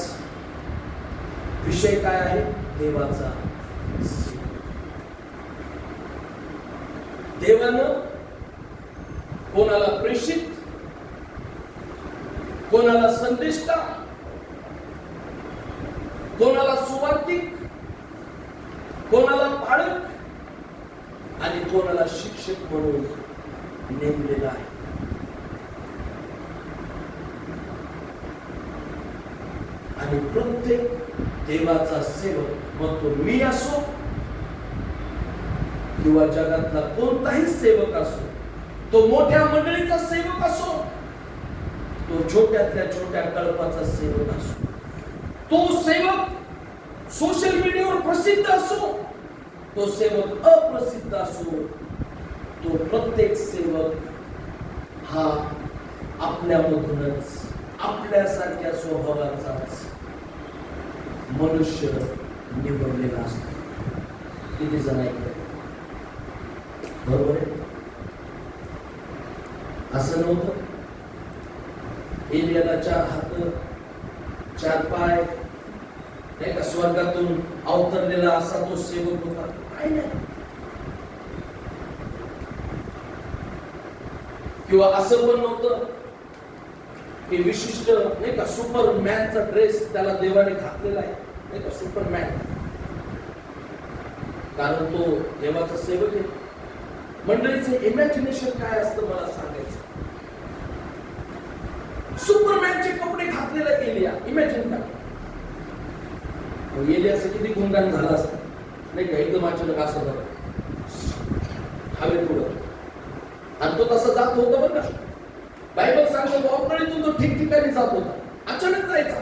विषय काय आहे? देवाचा. देवानं कोणाला प्रेषित, कोणाला संदेष्टा, कोणाला सुवार्तिक, कोणाला पाळक आणि कोणाला शिक्षक म्हणून नेमलेला आहे. आणि प्रत्येक देवाचा सेवक, मग तो मी असो किंवा जगातला कोणताही सेवक असो, तो मोठ्या मंडळीचा सेवक असो, तो छोट्यातल्या छोट्या कल्पाचा सेवक असो, तो सेवक सोशल मीडियावर प्रसिद्ध असो, तो सेवक अप्रसिद्ध असो, तो प्रत्येक सेवक हा आपल्यामधूनच आपल्यासारख्या स्वभावाचाच मनुष्य निवडलेला असतो. किती जण ऐकतात? बरोबर आहे? असं नव्हतं. एलियाला 4 हात 4 पाय नाही का, स्वर्गातून अवतरलेला असा तो सेवक होता. काय नाही. किंवा असं पण नव्हतं की विशिष्ट नाही का सुपरमॅनचा ड्रेस त्याला देवाने घातलेला आहे नाही का, सुपरमॅन. कारण तो देवाचा सेवक आहे. मंडळीचे इमॅजिनेशन काय असतं मला सांगायचं. सुपरमॅनचे कपडे घातलेला एलिया, इमॅजिन करा. एलियाचं किती गुणगान झालं असतं नाही का, एकदम अचानक असं झालं हवे पुढं. आणि तो तसा जात होता बरं का. बायबल सांगतो वापरणीतून तो ठिकठिकाणी जात होता, अचानक जायचा.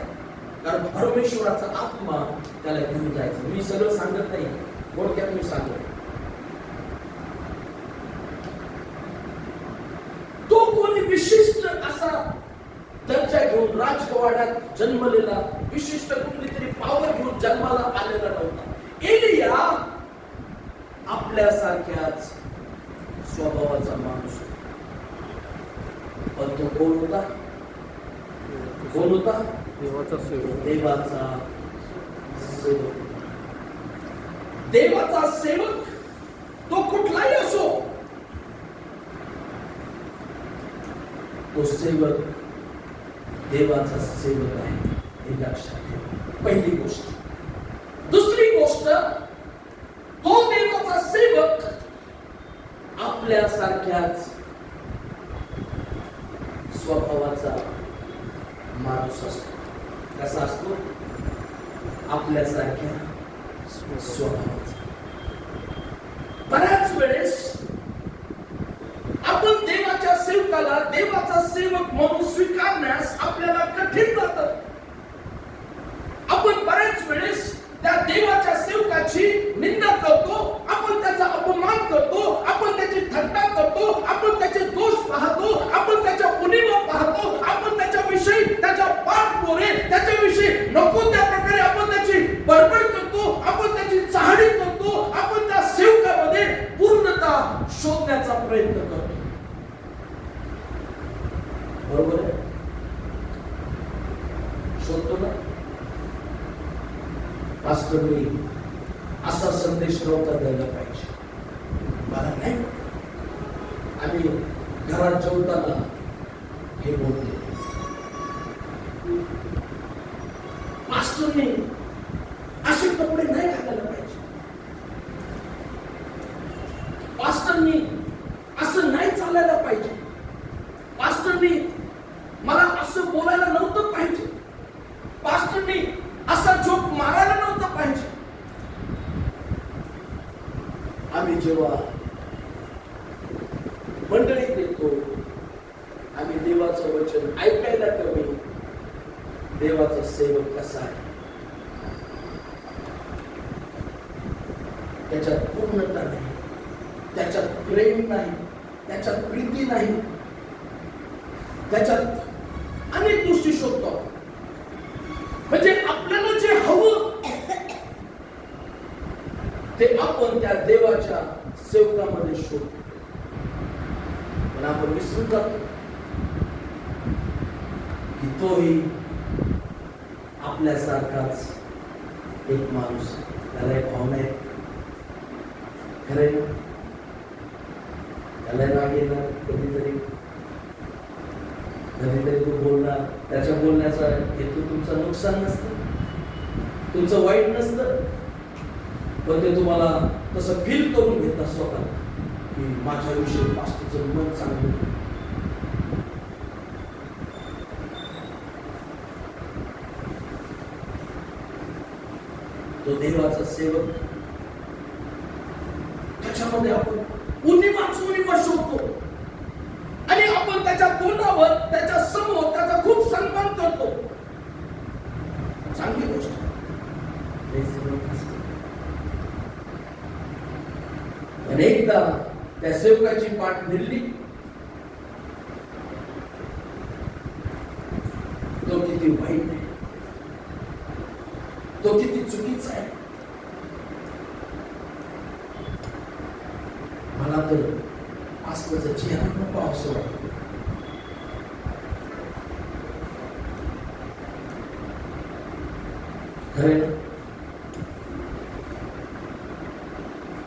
कारण परमेश्वराचा आत्मा त्याला घेऊन जायचा. मी सगळं सांगत नाही, थोडक्यात मी सांगतो. तो कोणी विशिष्ट असा दर्जा घेऊन राजवाड्यात जन्मलेला, विशिष्ट कुठली तरी पावर घेऊन जन्माला आलेला नव्हता. एलिया आपल्यासारख्याच स्वभावाचा माणूस. पण तो कोण होता? कोण होता? देवाचा सेवक. देवाचा सेवक. देवाचा सेवक तो कुठलाही असो, तो सेवक देवाचा सेवक आहे, हे लक्षात ठेवा. पहिली गोष्ट. दुसरी गोष्ट, तो देवाचा सेवक आपल्यासारख्याच स्वभावाचा माणूस असतो. कसा असतो? आपल्यासारख्या स्वभावाचा. बऱ्याच वेळेस आपण देवाच्या सेवकाला देवाचा सेवक म्हणून स्वीकारण्यास आपल्याला कठीण जातं. आपण बऱ्याच वेळेस त्या देवाच्या सेवकाची निंदा करतो, आपण त्याचा अपमान करतो, आपण त्याची थट्टा करतो, आपण त्याचे दोष पाहतो, आपण त्याच्या उणीवा पाहतो, आपण त्याच्याविषयी त्याच्या पाठमोरे त्याच्याविषयी नको त्या प्रकारे आपण त्याची बडबड करतो, आपण त्याची चाहणी करतो, आपण त्या सेवकामध्ये पूर्णता शोधण्याचा प्रयत्न करतो. बरोबर आहे? शोधतो ना? पास्टरनी असा संदेश नव्हता द्यायला पाहिजे, मला नाही. आम्ही घरात जेवताना हे बोलतो, पास्टरनी असे कपडे नाही घालायला पाहिजे, पास्टरनी असं नाही चालायला पाहिजे, पास्टरनी मला असं बोलायला नव्हतं पाहिजे, पास्टरनी असा जोक मारायला नव्हतं पाहिजे. आम्ही जेव्हा मंडळीत येतो, आम्ही देवाचं वचन ऐकायला कमी, देवाचा सेवक कसा आहे त्याच्यात पूर्णता नाही, त्याच्यात प्रेम नाही, त्याच्यात प्रीती नाही, त्याच्यात अनेक गोष्टी शोधतो. म्हणजे आपल्याला जे हवं ते आपण त्या देवाच्या सेवकामध्ये शोधतो. पण आपण विसरून जातो की तोही आपल्यासारखाच एक माणूस. त्याला एक भावना आहे, खरंय ना? त्याला राग येणार कधीतरी, कधीतरी तो बोलणार. त्याच्या बोलण्याचा हेतू तुमचं नुकसान नसतं, तुमचं वाईट नसतं, पण ते तुम्हाला तसं फील करून घेतात स्वतः की माझ्याविषयी पास्टरचं मन चांगलं. तो देवाचा सेवक, त्याच्यामध्ये आपण उणीवा शोधतो आणि आपण त्याच्या तोंडावर, त्याच्या समोर त्याचा खूप सन्मान करतो. चांगली गोष्ट. अनेकदा त्या सेवकाची पाठ फिरली तो किती वाईट आहे, तो किती चुकीचा आहे. मला तर पास्टरचा चेहरा नको असं वाटतं. खरे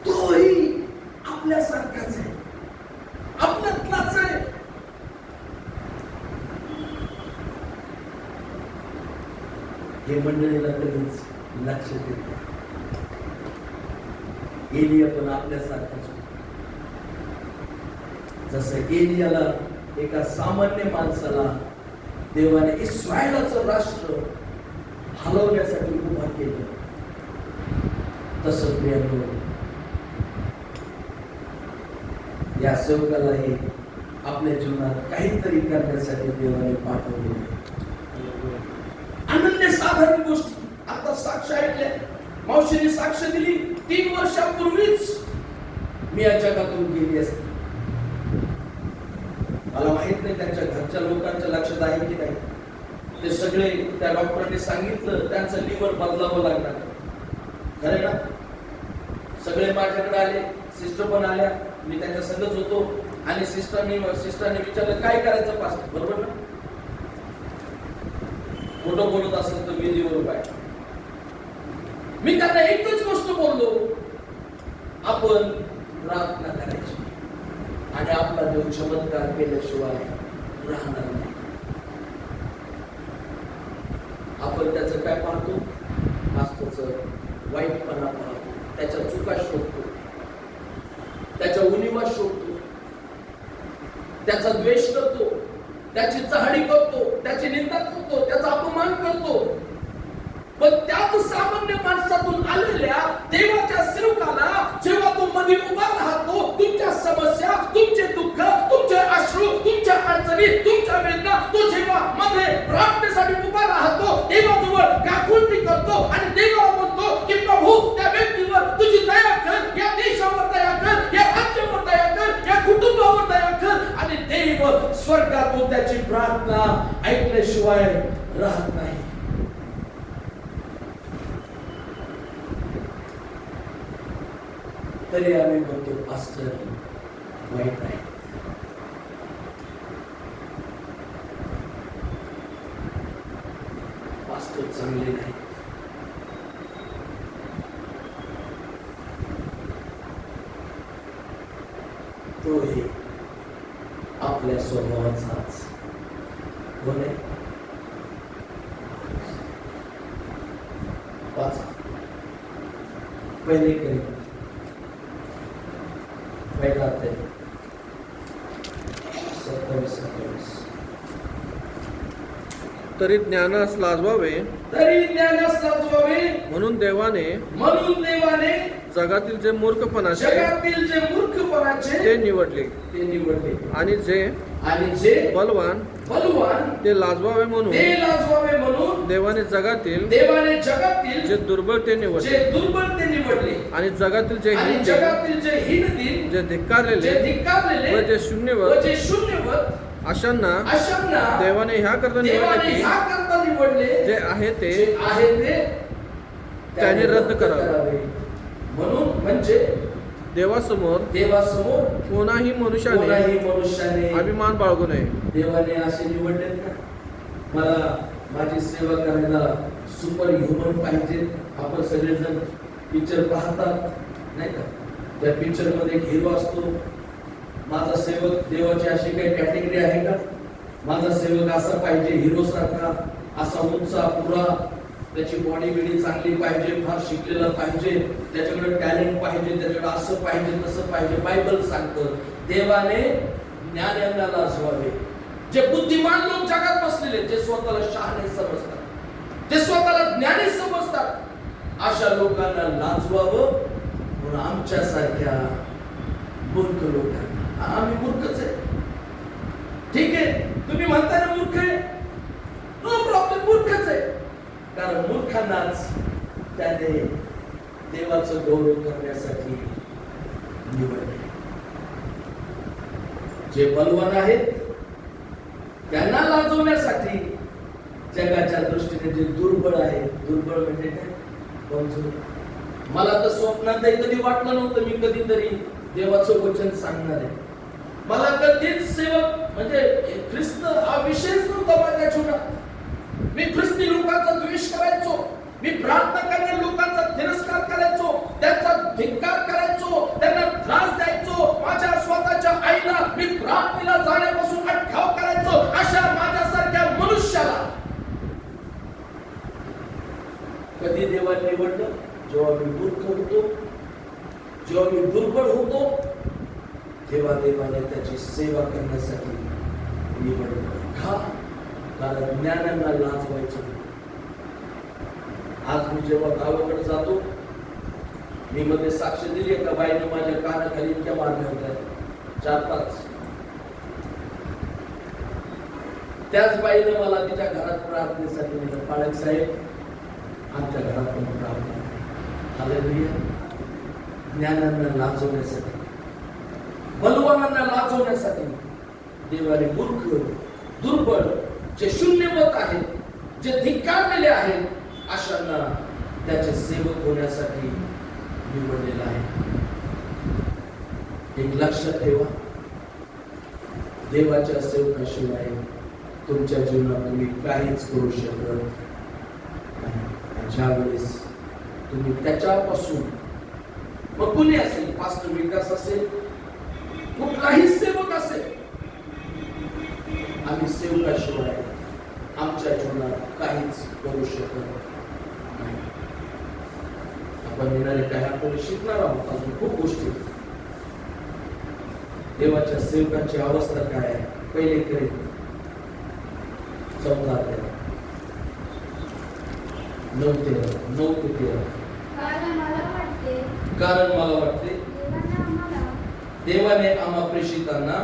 तोही आपल्यासारखाच आहे, आपल्यातलाच आहे. हे मंडळीला कधीच लक्षात येत नाही. एलिया पण आपल्यासारखाच होता. जसं एलियाला एका सामान्य माणसाला देवाने इस्रायलाचं राष्ट्र हलवण्यासाठी उभा केलं, तसं प्रियांनो या सेवकालाही आपल्या जीवनात काहीतरी करण्यासाठी देवाने पाठवले. अनन्य साधारण गोष्टी आता साक्ष ऐकल्या. मावशीने साक्ष दिली, 3 वर्षापूर्वीच मी या जगातून गेली असते. मला माहित नाही त्यांच्या घरच्या लोकांच्या लक्षात आहे की नाही. ते सगळे त्या डॉक्टरने सांगितलं त्यांचं लिव्हर बदलावं लागणार. खरं ना? सगळे माझ्याकडे आले, सिस्टर पण आल्या, मी त्यांच्या संगच होतो. आणि सिस्टरने विचारलं काय करायचं पास्टर, बरोबर ना? खोटं बोलत असेल तर वेदीवर उभा आहे. मी त्यांना एकच गोष्ट बोललो, आपण प्रार्थना करायची आणि आपला देव चमत्कार केल्याशिवाय राहणार नाही. आपण त्याचं काय पाहतो? पास्टरचं वाईटपणा पाहतो, त्याच्या चुका शोधतो, त्याच्या उणिवा शोधतो, त्याचा द्वेष करतो, त्याची चहाडी करतो, त्याची निंदा करतो, त्याचा अपमान करतो. पण त्याच सामान्य माणसातून आलेल्या देवाच्या सेवकाला जेव्हा तो मध्ये उभा राहतो, तुमच्या समस्या, तुमचे दुःख, तुमचे अश्रू, तुमच्या अडचणी, तुमच्या वेदना, तो जेव्हा मध्ये प्रार्थनेसाठी उभा राहतो, देवाजवळ गाफुलती करतो आणि देवाला म्हणतो की प्रभू त्या व्यक्तीवर तुझी दया कर, या देशावर दया कर, या राज्यावर दया कर, या कुटुंबावर दया कर. आणि देव स्वर्गातून त्याची प्रार्थना ऐकल्याशिवाय राहत नाही. तरी आम्ही म्हणतो पास्टर वाईट आहे. पास्टर चांगले नाही. तोही आपल्या स्वभावाचाच बोले. पहिले करी पहिला ते 27-28. तरी ज्ञानास लाजवावे म्हणून देवाने जगातील जे मूर्खपणाचे ते निवडले आणि जे बलवान ते लाजवावे म्हणून देवाने जगातील जे दुर्बळ ते निवडले आणि जगातील जे हीन जे धिक्कारलेले व जे शून्यवत अशांना देवाने ह्या करता निवडले जे आहे ते त्याने रद्द करावे. म्हणून म्हणजे देवासमोर कोणाही मनुष्याने अभिमान बाळगू नये. देवाने असे निवडले का? मला माझी सेवा करायला सुपर ह्युमन पाहिजे. आपण सगळेजण पिक्चर पाहतात नाही का? त्या पिक्चर मध्ये हिरो असतो. माझा सेवक देवाची अशी काही कॅटेगरी आहे का? माझा सेवक असा पाहिजे, हिरो सारखा, असा उंचा पुरा, त्याची बॉडी बिडी चांगली पाहिजे, फार शिकलेला पाहिजे, त्याच्याकडे टॅलेंट पाहिजे, त्याच्याकडे असं पाहिजे तसं पाहिजे. बायबल सांगतं देवाने ज्ञानाला लाजवावे. जे बुद्धिमान लोक जगात बसलेले, जे स्वतःला शहाणे समजतात, जे स्वतःला ज्ञानी समजतात, अशा लोकांना लाजवावं. म्हणून आमच्यासारख्या मूर्ख लोकांना, आम्ही मूर्खच आहे, ठीक आहे, तुम्ही म्हणता ना मूर्ख आहे, नो प्रॉब्लेम, मूर्खच आहे. कारण मूर्खांनाच त्याने देवाचं गौरव करण्यासाठी निवडले. जे बलवान आहेत त्यांना लाजवण्यासाठी, जगाच्या दृष्टीने जे दुर्बळ आहे, दुर्बळ म्हणजे काय, कमजोर. मला तर स्वप्नातही कधी वाटलं नव्हतं मी कधीतरी देवाचं वचन सांगणार आहे. मला कधीच सेवक म्हणजे ख्रिस्त हा विषयच नव्हता माझ्या जीवनात. मी ख्रिस्ती लोकांचा द्वेष करायचो, मी प्रार्थना करणाऱ्या लोकांचा तिरस्कार करायचो, त्यांचा धिक्कार करायचो, त्यांना त्रास द्यायचो. माझ्या स्वतःच्या आईला मी प्रार्थनेला जाण्यापासून अटकाव करायचो. अशा माझ्यासारख्या मनुष्याला कधी देवाने निवडलं? जेव्हा मी मूर्ख होतो, जेव्हा मी दुर्बळ होतो, तेव्हा देवाने त्याची सेवा करण्यासाठी निवडलं. का? कारण ज्ञानांना लाजवायचं. आज मी जेव्हा गावाकडे जातो, मी मध्ये साक्ष दिली एका बाईनं माझ्या कानाखाली इतक्या मारल्या होत्या, 4-5. त्याच बाईनं मला तिच्या घरात प्रार्थनेसाठी नेलं. पाळक साहेब, आमच्या घरात पण प्रार्थना. हालेलुया. ज्ञानांना लाजवण्यासाठी, बलवानांना लाजवण्यासाठी देवाने मूर्ख, दुर्बळ, जे शून्यवत आहेत, जे धिक्कारलेले आहेत, अशांना त्याचे सेवक होण्यासाठी निवडलेला आहे. एक लक्षात ठेवा, देवाच्या सेवकाशिवाय तुमच्या जीवनात तुम्ही काहीच करू शकत नाही. ज्यावेळेस तुम्ही त्याच्यापासून, मग कुणी असेल, पास्टर विकास असेल, कुठलाही सेवक असेल, आम्ही सेवकाशिवाय आमच्या जीवनात काहीच करू शकत नाही. आपण येणारे काही आपण शिकणार आहोत अजून खूप गोष्टी. देवाच्या सेवकाची अवस्था काय आहे? पहिले करेल 14 9 ते 13. कारण मला वाटते देवाने आम्हा प्रेषितांना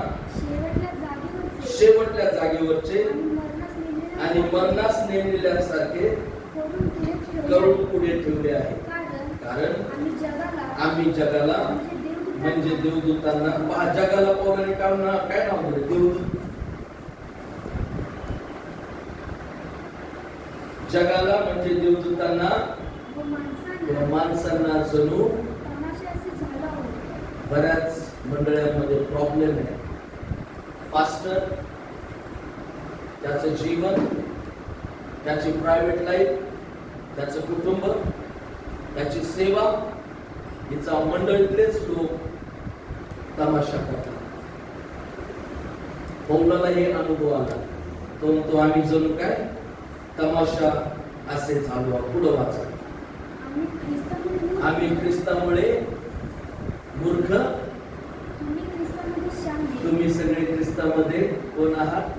शेवटल्या जागेवरचे आणि मरणास नेमलेल्यासारखे करून पुढे ठेवले आहे. कारण आम्ही जगाला म्हणजे देवदूतांना, जगाला पौराणिकांना काय नाव दिले? देवदूत. जगाला म्हणजे देवदूतांना, माणसांना जणू. बऱ्याच मंडळांमध्ये प्रॉब्लेम आहे. पास्टर त्याचं जीवन, त्याची प्रायव्हेट लाईफ, त्याचं कुटुंब, त्याची सेवा, हिचा मंडळीतलेच लोक तमाशा करतात. पौलाला हे अनुभव आला. तो म्हणतो आम्ही जणू काय तमाशा असे झालो. पुढं वाचा. आम्ही ख्रिस्तामुळे मूर्ख, तुम्ही सगळे ख्रिस्तामध्ये कोण आहात?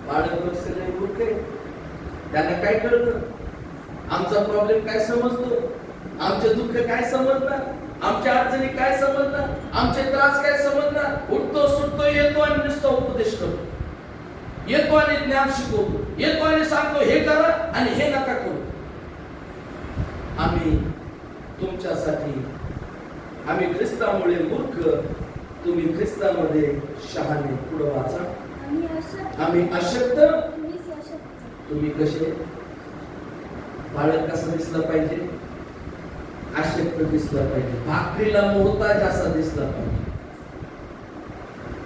बाळक सगळे मूर्ख आहे. त्यांना काय कळतं? आमचा प्रॉब्लेम काय समजतो? आमचे दुःख काय समजणार? आमच्या अडचणी काय समजणार? आमचे त्रास काय समजणार? उठतो सुटतो, येतो आणि नुसतं उपदेश करतो, येतो आणि ज्ञान शिकवतो, येतो आणि सांगतो हे करा आणि हे नका करू. आम्ही तुमच्यासाठी, आम्ही ख्रिस्तामुळे मूर्ख, तुम्ही ख्रिस्तामध्ये शहाणे. पुढे वाचा. आम्ही अशक्त, तुम्ही कसे? बाळक कसं दिसलं पाहिजे? अशक्त दिसलं पाहिजे. भाकरीला मोहताज असा दिसला पाहिजे.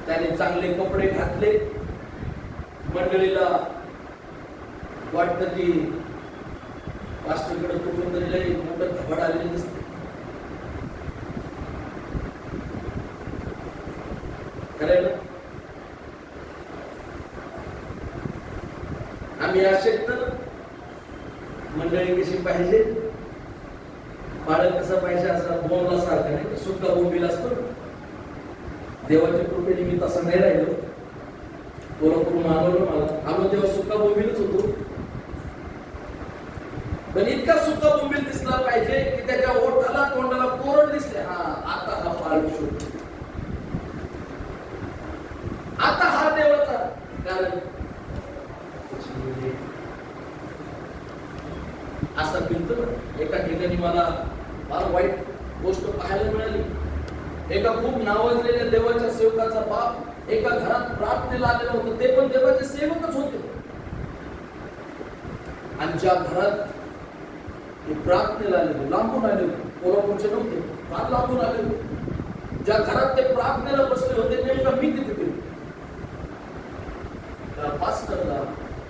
त्याने चांगले कपडे घातले, मंडळीला वाटतं की पास्टरकडे कुठून तरी लई मोठं धबड आलेलं दिसते. खरं आम्ही अशक्त, मंडळी कशी पाहिजे? बाळक कसं पाहिजे? असं बोंबला सारखं नाही, सुद्धा बोंबीला असतो. देवाच्या कृपेने मी तसं नाही राहिलो. पोरं मानवलं मला, आलो तेव्हा सुक्का बोंबीलच होतो. पण इतका सुक्का बोंबील दिसला पाहिजे की त्याच्या ओठाला तोंडाला कोरड दिसले. आता हा पाळ शोध, आता हा देवाचा. कारण असा फिरतो ना. एका ठिकाणी मला फार वाईट गोष्ट पाहायला मिळाली. एका खूप नावाजलेल्या देवाच्या सेवकाचा बाप एका घरात प्रार्थनेला आलेला होता. ते पण देवाचे सेवकच होते. आणि ज्या घरात ते प्रार्थनेला आले होते, लांबून आले होते, कोल्हापूरचे नव्हते, फार लांबून आले होते, ज्या घरात ते प्रार्थनेला बसले होते नेमका मी तिथे गेलो. त्या पास्टरला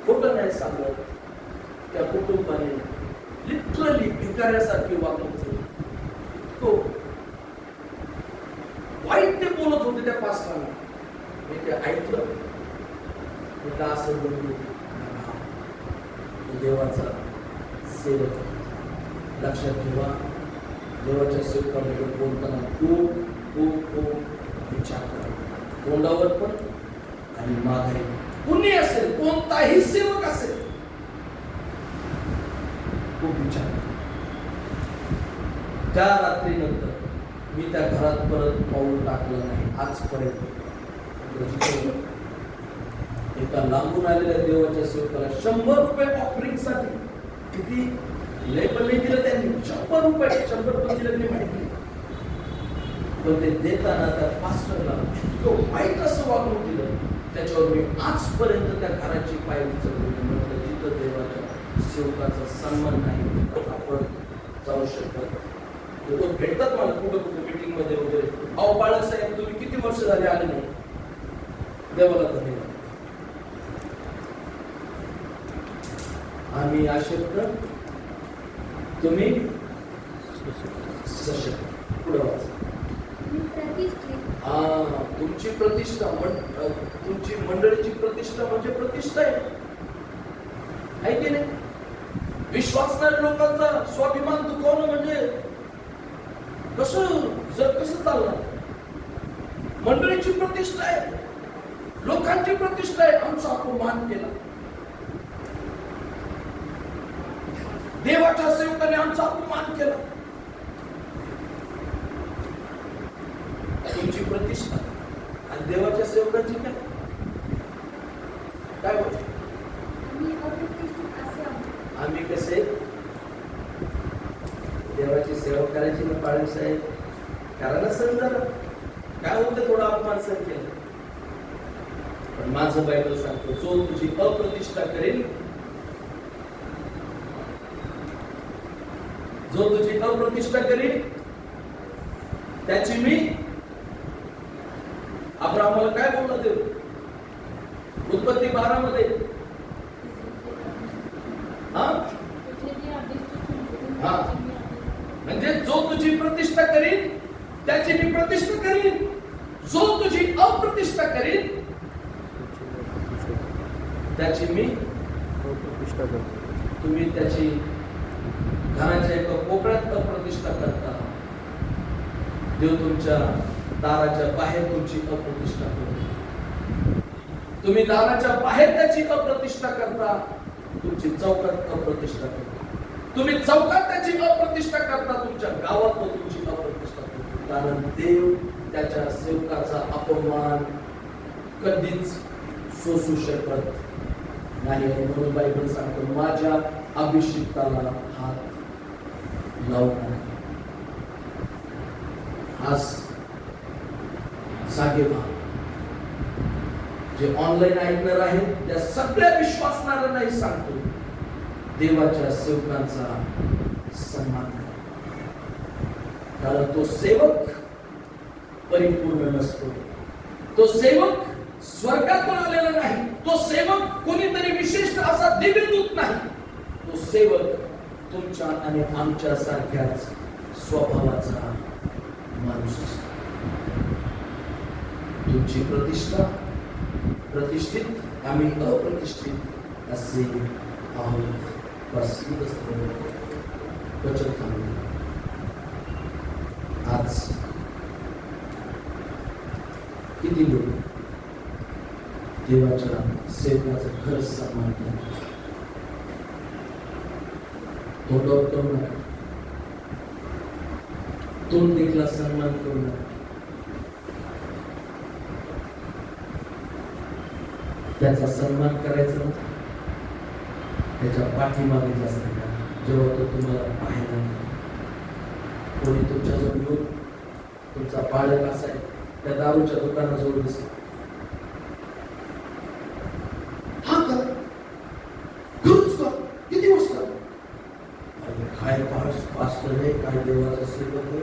खोटं नाही सांगत, त्या कुटुंबाने लिटरली भिकाऱ्यासारखी वागणूक केली. तो वाईट ते बोलत होते त्या पास्टरला. मी ते ऐकलं, म्हटलं असं बोललो देवाचा सेवक. लक्षात ठेवा, देवाच्या सेवकाबद्दल बोलताना खूप खूप खूप विचार करा, तोंडावर पण आणि माघारी. कुणी असेल, कोणताही सेवक असेल, खूप विचार करा. त्या रात्रीनंतर मी त्या घरात परत पाऊल टाकलं नाही आजपर्यंत. एका लांबून आलेल्या देवाच्या सेवकाला 100 रुपये ऑफरिंग साठी, किती लय पण नाही दिलं त्यांनी, 100 रुपये, 100 पण दिलं नाही माहिती. पण ते देताना त्या पास्टरला इतकं वाईट असं वागणूक दिलं, त्याच्यावर मी आजपर्यंत त्या घराची पाय उचलली. म्हटलं जिथं देवाच्या सेवकाचा सन्मान नाही आपण जाऊ शकत. लोक भेटतात मला कुठं कुठं मीटिंग मध्ये वगैरे. अहो बाळक साहेब, तुम्ही किती वर्ष झाले आले नाही? देवाला धन्यवाद. आम्ही अशक्त, तुम्ही सशक्त. पुढे वाचा. तुमची प्रतिष्ठा, तुमची मंडळीची प्रतिष्ठा म्हणजे प्रतिष्ठा आहे की नाही? विश्वासणाऱ्या लोकांचा स्वाभिमान दुखवणं म्हणजे कसं चालणार? मंडळीची प्रतिष्ठा आहे, लोकांची प्रतिष्ठा आहे. आमचा अपमान केला, देवाच्या सेवकाने आमचा अपमान केला. तुमची प्रतिष्ठा आणि देवाच्या सेवकाची काय होत? आम्ही कसे देवाची सेवा करायची ना पाळीव साहेब, कारण समजा काय होतं, थोडा अपमान सहन केला. पण माझं बायबल सांगतो, जो तुझी अप्रतिष्ठा करेल, जो तुझी अप्रतिष्ठा करेल त्याची मी. अब्राहमाला काय बोलला देव? उत्पत्ती 12 मध्ये, म्हणजे जो तुझी प्रतिष्ठा करील त्याची मी प्रतिष्ठा करीन, जो तुझी अप्रतिष्ठा करील त्याची मी अप्रतिष्ठा करतो. तुम्ही त्याची घराच्या एका कोपऱ्यात अप्रतिष्ठा करता, देव तुमच्या दाराच्या बाहेर तुमची अप्रतिष्ठा करतो. तुम्ही दाराच्या बाहेर त्याची अप्रतिष्ठा करता, तुमची चौकात अप्रतिष्ठा करता. तुम्ही चौकात त्याची अप्रतिष्ठा करता, तुमच्या गावात तो तुमची अप्रतिष्ठा करतो. कारण देव त्याच्या सेवकाचा अपमान कधीच सोसू शकत नाही. म्हणून बायबल सांगतो, माझ्या अभिषिक्ताला हात लावू नका. आज जागे व्हा. जे ऑनलाईन ऐकणार आहेत त्या सगळ्या विश्वासणाऱ्यांनाही सांगतो, देवाच्या सेवकांचा सन्मान करा. कारण तो सेवक परिपूर्ण नसतो, तो सेवक स्वर्गातून आलेला नाही, तो सेवक कोणीतरी विशिष्ट असा दिव्यदूत नाही. तो सेवक तुमच्या आणि आमच्या सारख्याच स्वभावाचा माणूस असतो. तुमची प्रतिष्ठा प्रतिष्ठित, आम्ही अप्रतिष्ठित असे आहोत. बस वचन थांबलं. आज किती लोक देवाच्या सेवकाचं खरंच सन्मान करतात? तोंडावर करू नका, तोंड देखला सन्मान करू नका. त्याचा सन्मान करायचा, त्याच्या पाठीमागे जास्त करा. जेव्हा तो तुम्हाला पाहायला कोणी तुमच्याजवळ येऊन, तुमचा बाळक असा आहे त्या दारूच्या दुकानाजवळ दिसतो, हा का, खरंच का, किती वाजता काय पास्टर आहे, काय देवाचा सेवक आहे,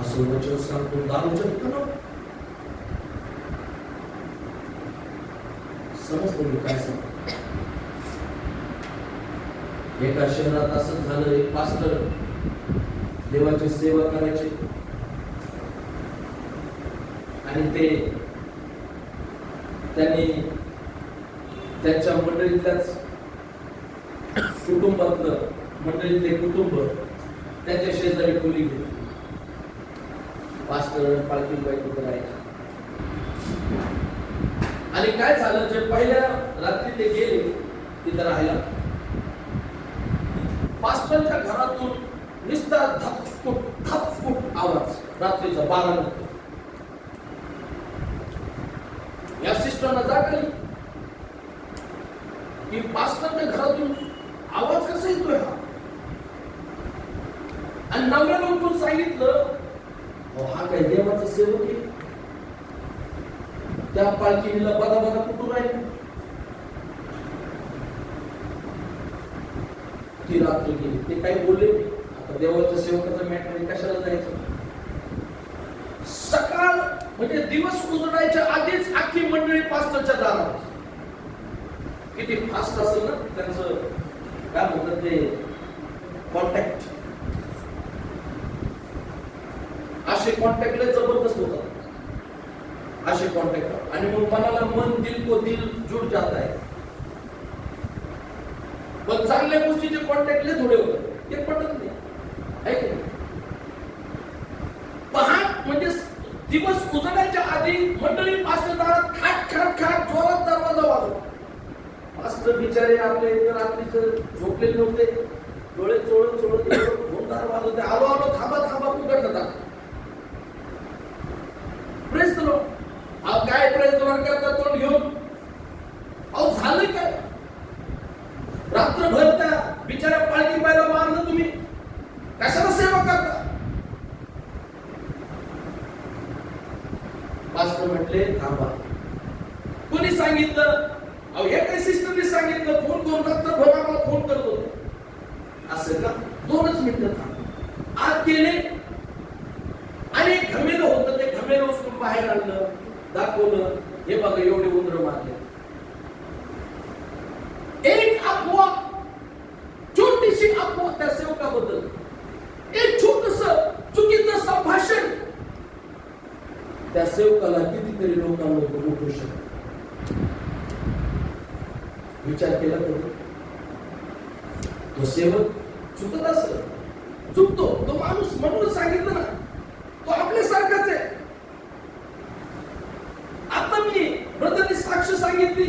असं वचन सांगतो दारूच्या दुकानावर. समजतं मी काय सांगतो. एका शहरात असं झालं, एक पास्टर देवाची सेवा करायचे आणि त्यांनी त्यांच्या मंडळीतल्याच कुटुंबातलं मंडळीतले कुटुंब त्यांच्या शेजारी खोली घेतली. पास्टर पालखी बाईक करायची. आणि काय झालं, जे पहिल्या रात्री ते गेले तिथं राहायला, पास्टरच्या घरातून नुसता धपकुट आवाज रात्रीचा 12 नंतर. या सिस्टरना जाग आली की पास्टरच्या घरातून आवाज कसा येतोय हा. आणि नवऱ्याला उठून सांगितलं, हा काय देवाचा सेवक आहे. त्या पालखीला बदा बदा कुठून राहील. ती रात्र गेली. ते काही बोलले नाही. आता देवाच्या सेवकाचा मॅटर कशाला जायचं. सकाळ म्हणजे दिवस उजडायच्या आधीच आखी मंडळी पास्टरच्या दारात. किती फास्ट असेल ना त्यांचं, काय म्हणतात ते, कॉन्टॅक्ट. असे कॉन्टॅक्ट लय जबरदस्त होतात. असे कॉन्टॅक्ट. आणि मग मनाला मन दिल को दिल जुड जाता है. पण चांगल्या गोष्टीचे कॉन्टॅक्ट लय थोडे होतात. ते पटत नाही, आहे की नाही. पहाट म्हणजे दिवस उजडायच्या आधी मंडळी पास्टर दारात खाट खाट खाट जोरात दरवाजा वाजवतो. पास्टर बिचारे आपले रात्रीचं झोपलेले नव्हते, डोळे चोळत चोळत घेऊन दार वाजवते. आलो आलो, थांबा थांबा, उघडलं दार. Praise the Lord. काय प्रेज द लॉर्ड करतात तोंड घेऊन. अहो झालं काय, रात्रभर त्या बिचाऱ्या पालखी बायला मारलं तुम्ही, कशाला सेवा करता. पास्टर म्हटले थांबा. कोणी सांगितलं. अहो या काही सिस्टरने सांगितलं, फोन करून रात्रभर आम्हाला फोन करत होते. असं का. 2च मिनिटं थांब. आत गेले आणि घमेलं होतं, ते घमेलं उचलून बाहेर आणलं, दाखवलं. हे बघा एवढे उंदर मारले. एक अफवा, छोटीशी अफवा त्या सेवकाबद्दल, एक छोटस चुकीचं संभाषण त्या सेवकाला कितीतरी लोकांना मोठू शकत. विचार केला तर तो सेवक चुकत असेल, चुकतो तो माणूस. म्हणून सांगितलं ना, तो आपल्यासारखाच आहे. आता मी ब्रदरनी साक्ष सांगितली,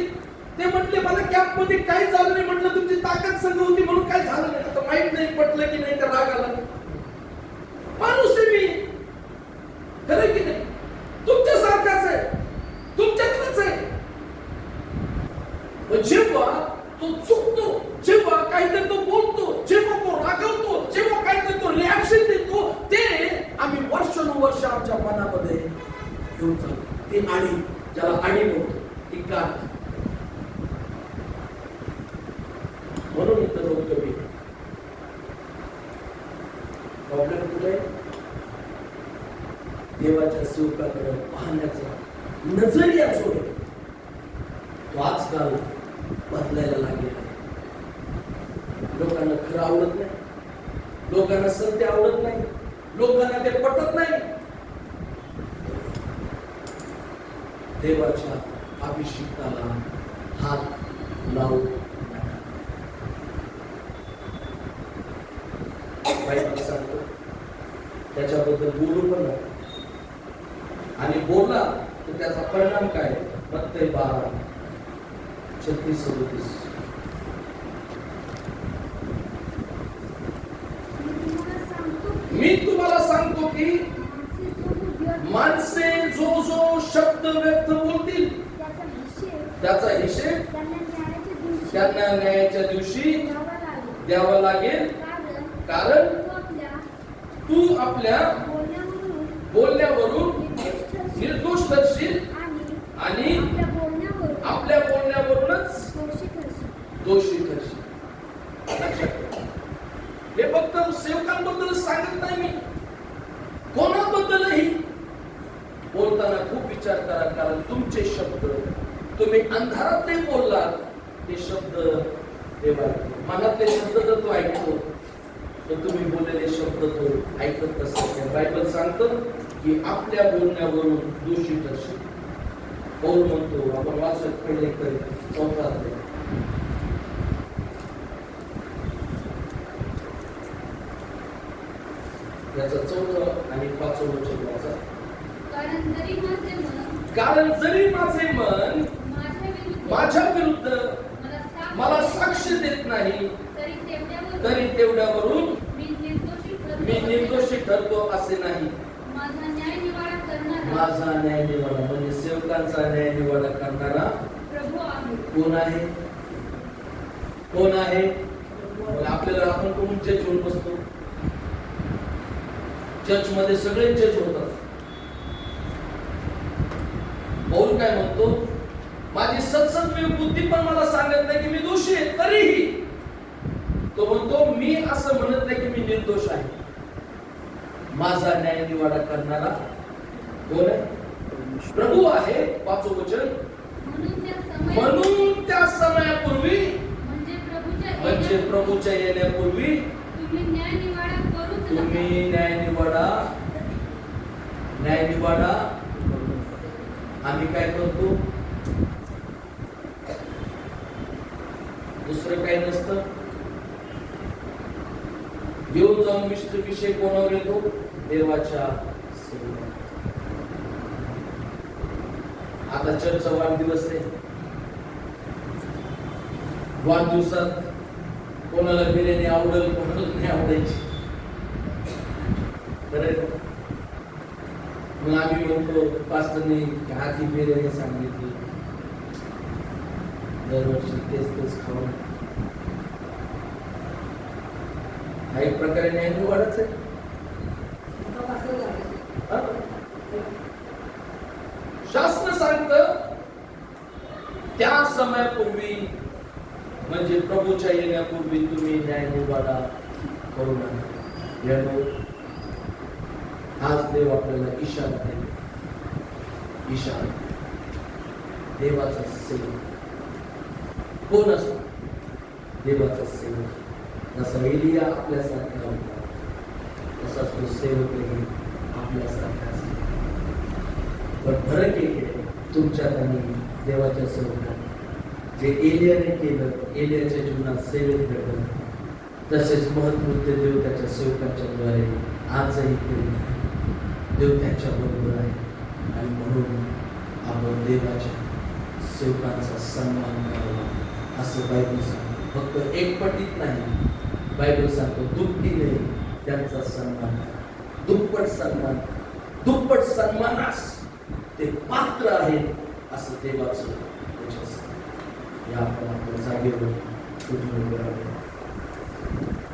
ते म्हटले मला कॅम्प मध्ये काही झालं नाही. म्हटलं तुमची ताकद संघ होती म्हणून काय झालं नाही. आता माहित नाही पटलं की नाही, तर राग आला. माणूस आहे मी, खरं की नाही. तुमच्यासारखाच आहे, तुमच्यातलंच आहे. जेव्हा तो चुकतो, जेव्हा काहीतरी तो बोलतो, जेव्हा तो रागवतो, जेव्हा काहीतरी तो रिॲक्शन देतो, ते आम्ही वर्षानुवर्ष आमच्या मनामध्ये घेऊन चालतो. ती आडी, ज्याला आडी म्हणतो, ती गाठ. म्हणून इथं लोक कमी. प्रॉब्लेम कुठे आहे. देवाच्या सेवकाकडे पाहण्याचा नजरिया जो आहे तो आजकाल बदलायला लागलेला आहे. लोकांना खरं आवडत नाही, लोकांना सत्य आवडत नाही, लोकांना ते पटत नाही. देवाच्या अभिषेकाला हात लावू नका. बायबल सांगतो त्याच्याबद्दल बोलू पण नका. आणि बोलला तर त्याचा परिणाम काय. मत्तई 12:36-37. मी तुम्हाला सांगतो की माणसे जो जो शब्द व्यक्त बोलतील त्याचा हिशेब त्यांना न्यायाच्या दिवशी द्यावा लागेल. कारण तू आपल्या बोलण्यावरून निर्दोष ठरशील आणि आपल्या बोलण्यावरूनच दोषी ठरशील. करा, कारण तुमचे शब्द तुम्ही अंधारात नाही बोललात ते शब्द देवा मनातले शब्द जर तो ऐकतो तर तुम्ही बोललेले शब्द तो ऐकत नसतो. बायबल सांगतं की आपल्या बोलण्यावरून दोषी ठरशील. पौल म्हणतो, आपण वाचत पहिले तरी 4 याचा 4 आणि 5 वचन वाचा. कारण जरी माझे मन माझ्या विरुद्ध मला साक्ष देत नाही तरी तेवढ्यावरून मी निर्दोषी ठरतो असे नाही. माझा न्याय निवाडा म्हणजे सेवकांचा न्याय निवाडा करणारा कोण आहे? कोण आहे? आपल्याला आपण कोण जज होऊन बसतो? चर्च मध्ये सगळे जज होतात. पौल काय म्हणतो? माझी सत्सत्व बुद्धी पण मला सांगत नाही की मी दोषी आहे, तरीही तो म्हणतो मी असं म्हणत नाही की मी निर्दोष आहे. माझा न्याय निवाडा करणारा कोण आहे? प्रभू आहे. 5 वचन. म्हणून त्या समयापूर्वी म्हणजे प्रभूच्या येण्यापूर्वी तुम्ही न्याय निवाडा आम्ही काय करतो? दुसरं काही नसतं. घेऊन जाऊन विषय कोणावर येतो? देवाच्या सेवेवर. आता चर्चचा वाढदिवस आहे. वाढदिवसात कोणाला बिर्याणी आवडेल, कोणाला नाही आवडायची. मग आम्ही म्हणतो पास्टरने हाती बिर्याणी सांगितली, दरवर्षी तेच खाऊन हा एक प्रकारे न्याय निवाडाच आहे. शास्त्र सांगतं त्या समयापूर्वी म्हणजे प्रभूच्या येण्यापूर्वी तुम्ही न्याय निवाडा करू नका. आज देव आपल्याला इशारा देतो. इशारा देवाचा सेवक कोण असतो? देवाचा सेवक. जसा एलिया आपल्यासारखा होता तसाच तो सेवकही आपल्यासारखा असतो. पण फरक एक आहे तुमच्यात आणि देवाच्या सेवकात. जे एलियाने केलं, एलियाच्या जीवनात सेवेत घडलं, तसेच महत्त्वते देव त्याच्या सेवकाच्या द्वारे आजही केले. देव त्याच्या बरोबर आहे आणि म्हणून आपण देवाच्या सेवकांचा सन्मान करावा असं बायबल सांगतो. फक्त एक पटीत नाही, बायबल सांगतो दुपटीने त्यांचा सन्मान, दुप्पट सन्मानास ते पात्र आहेत असं देवाचं वचन. या आपण आपल्या जागेवर उभं राहावे.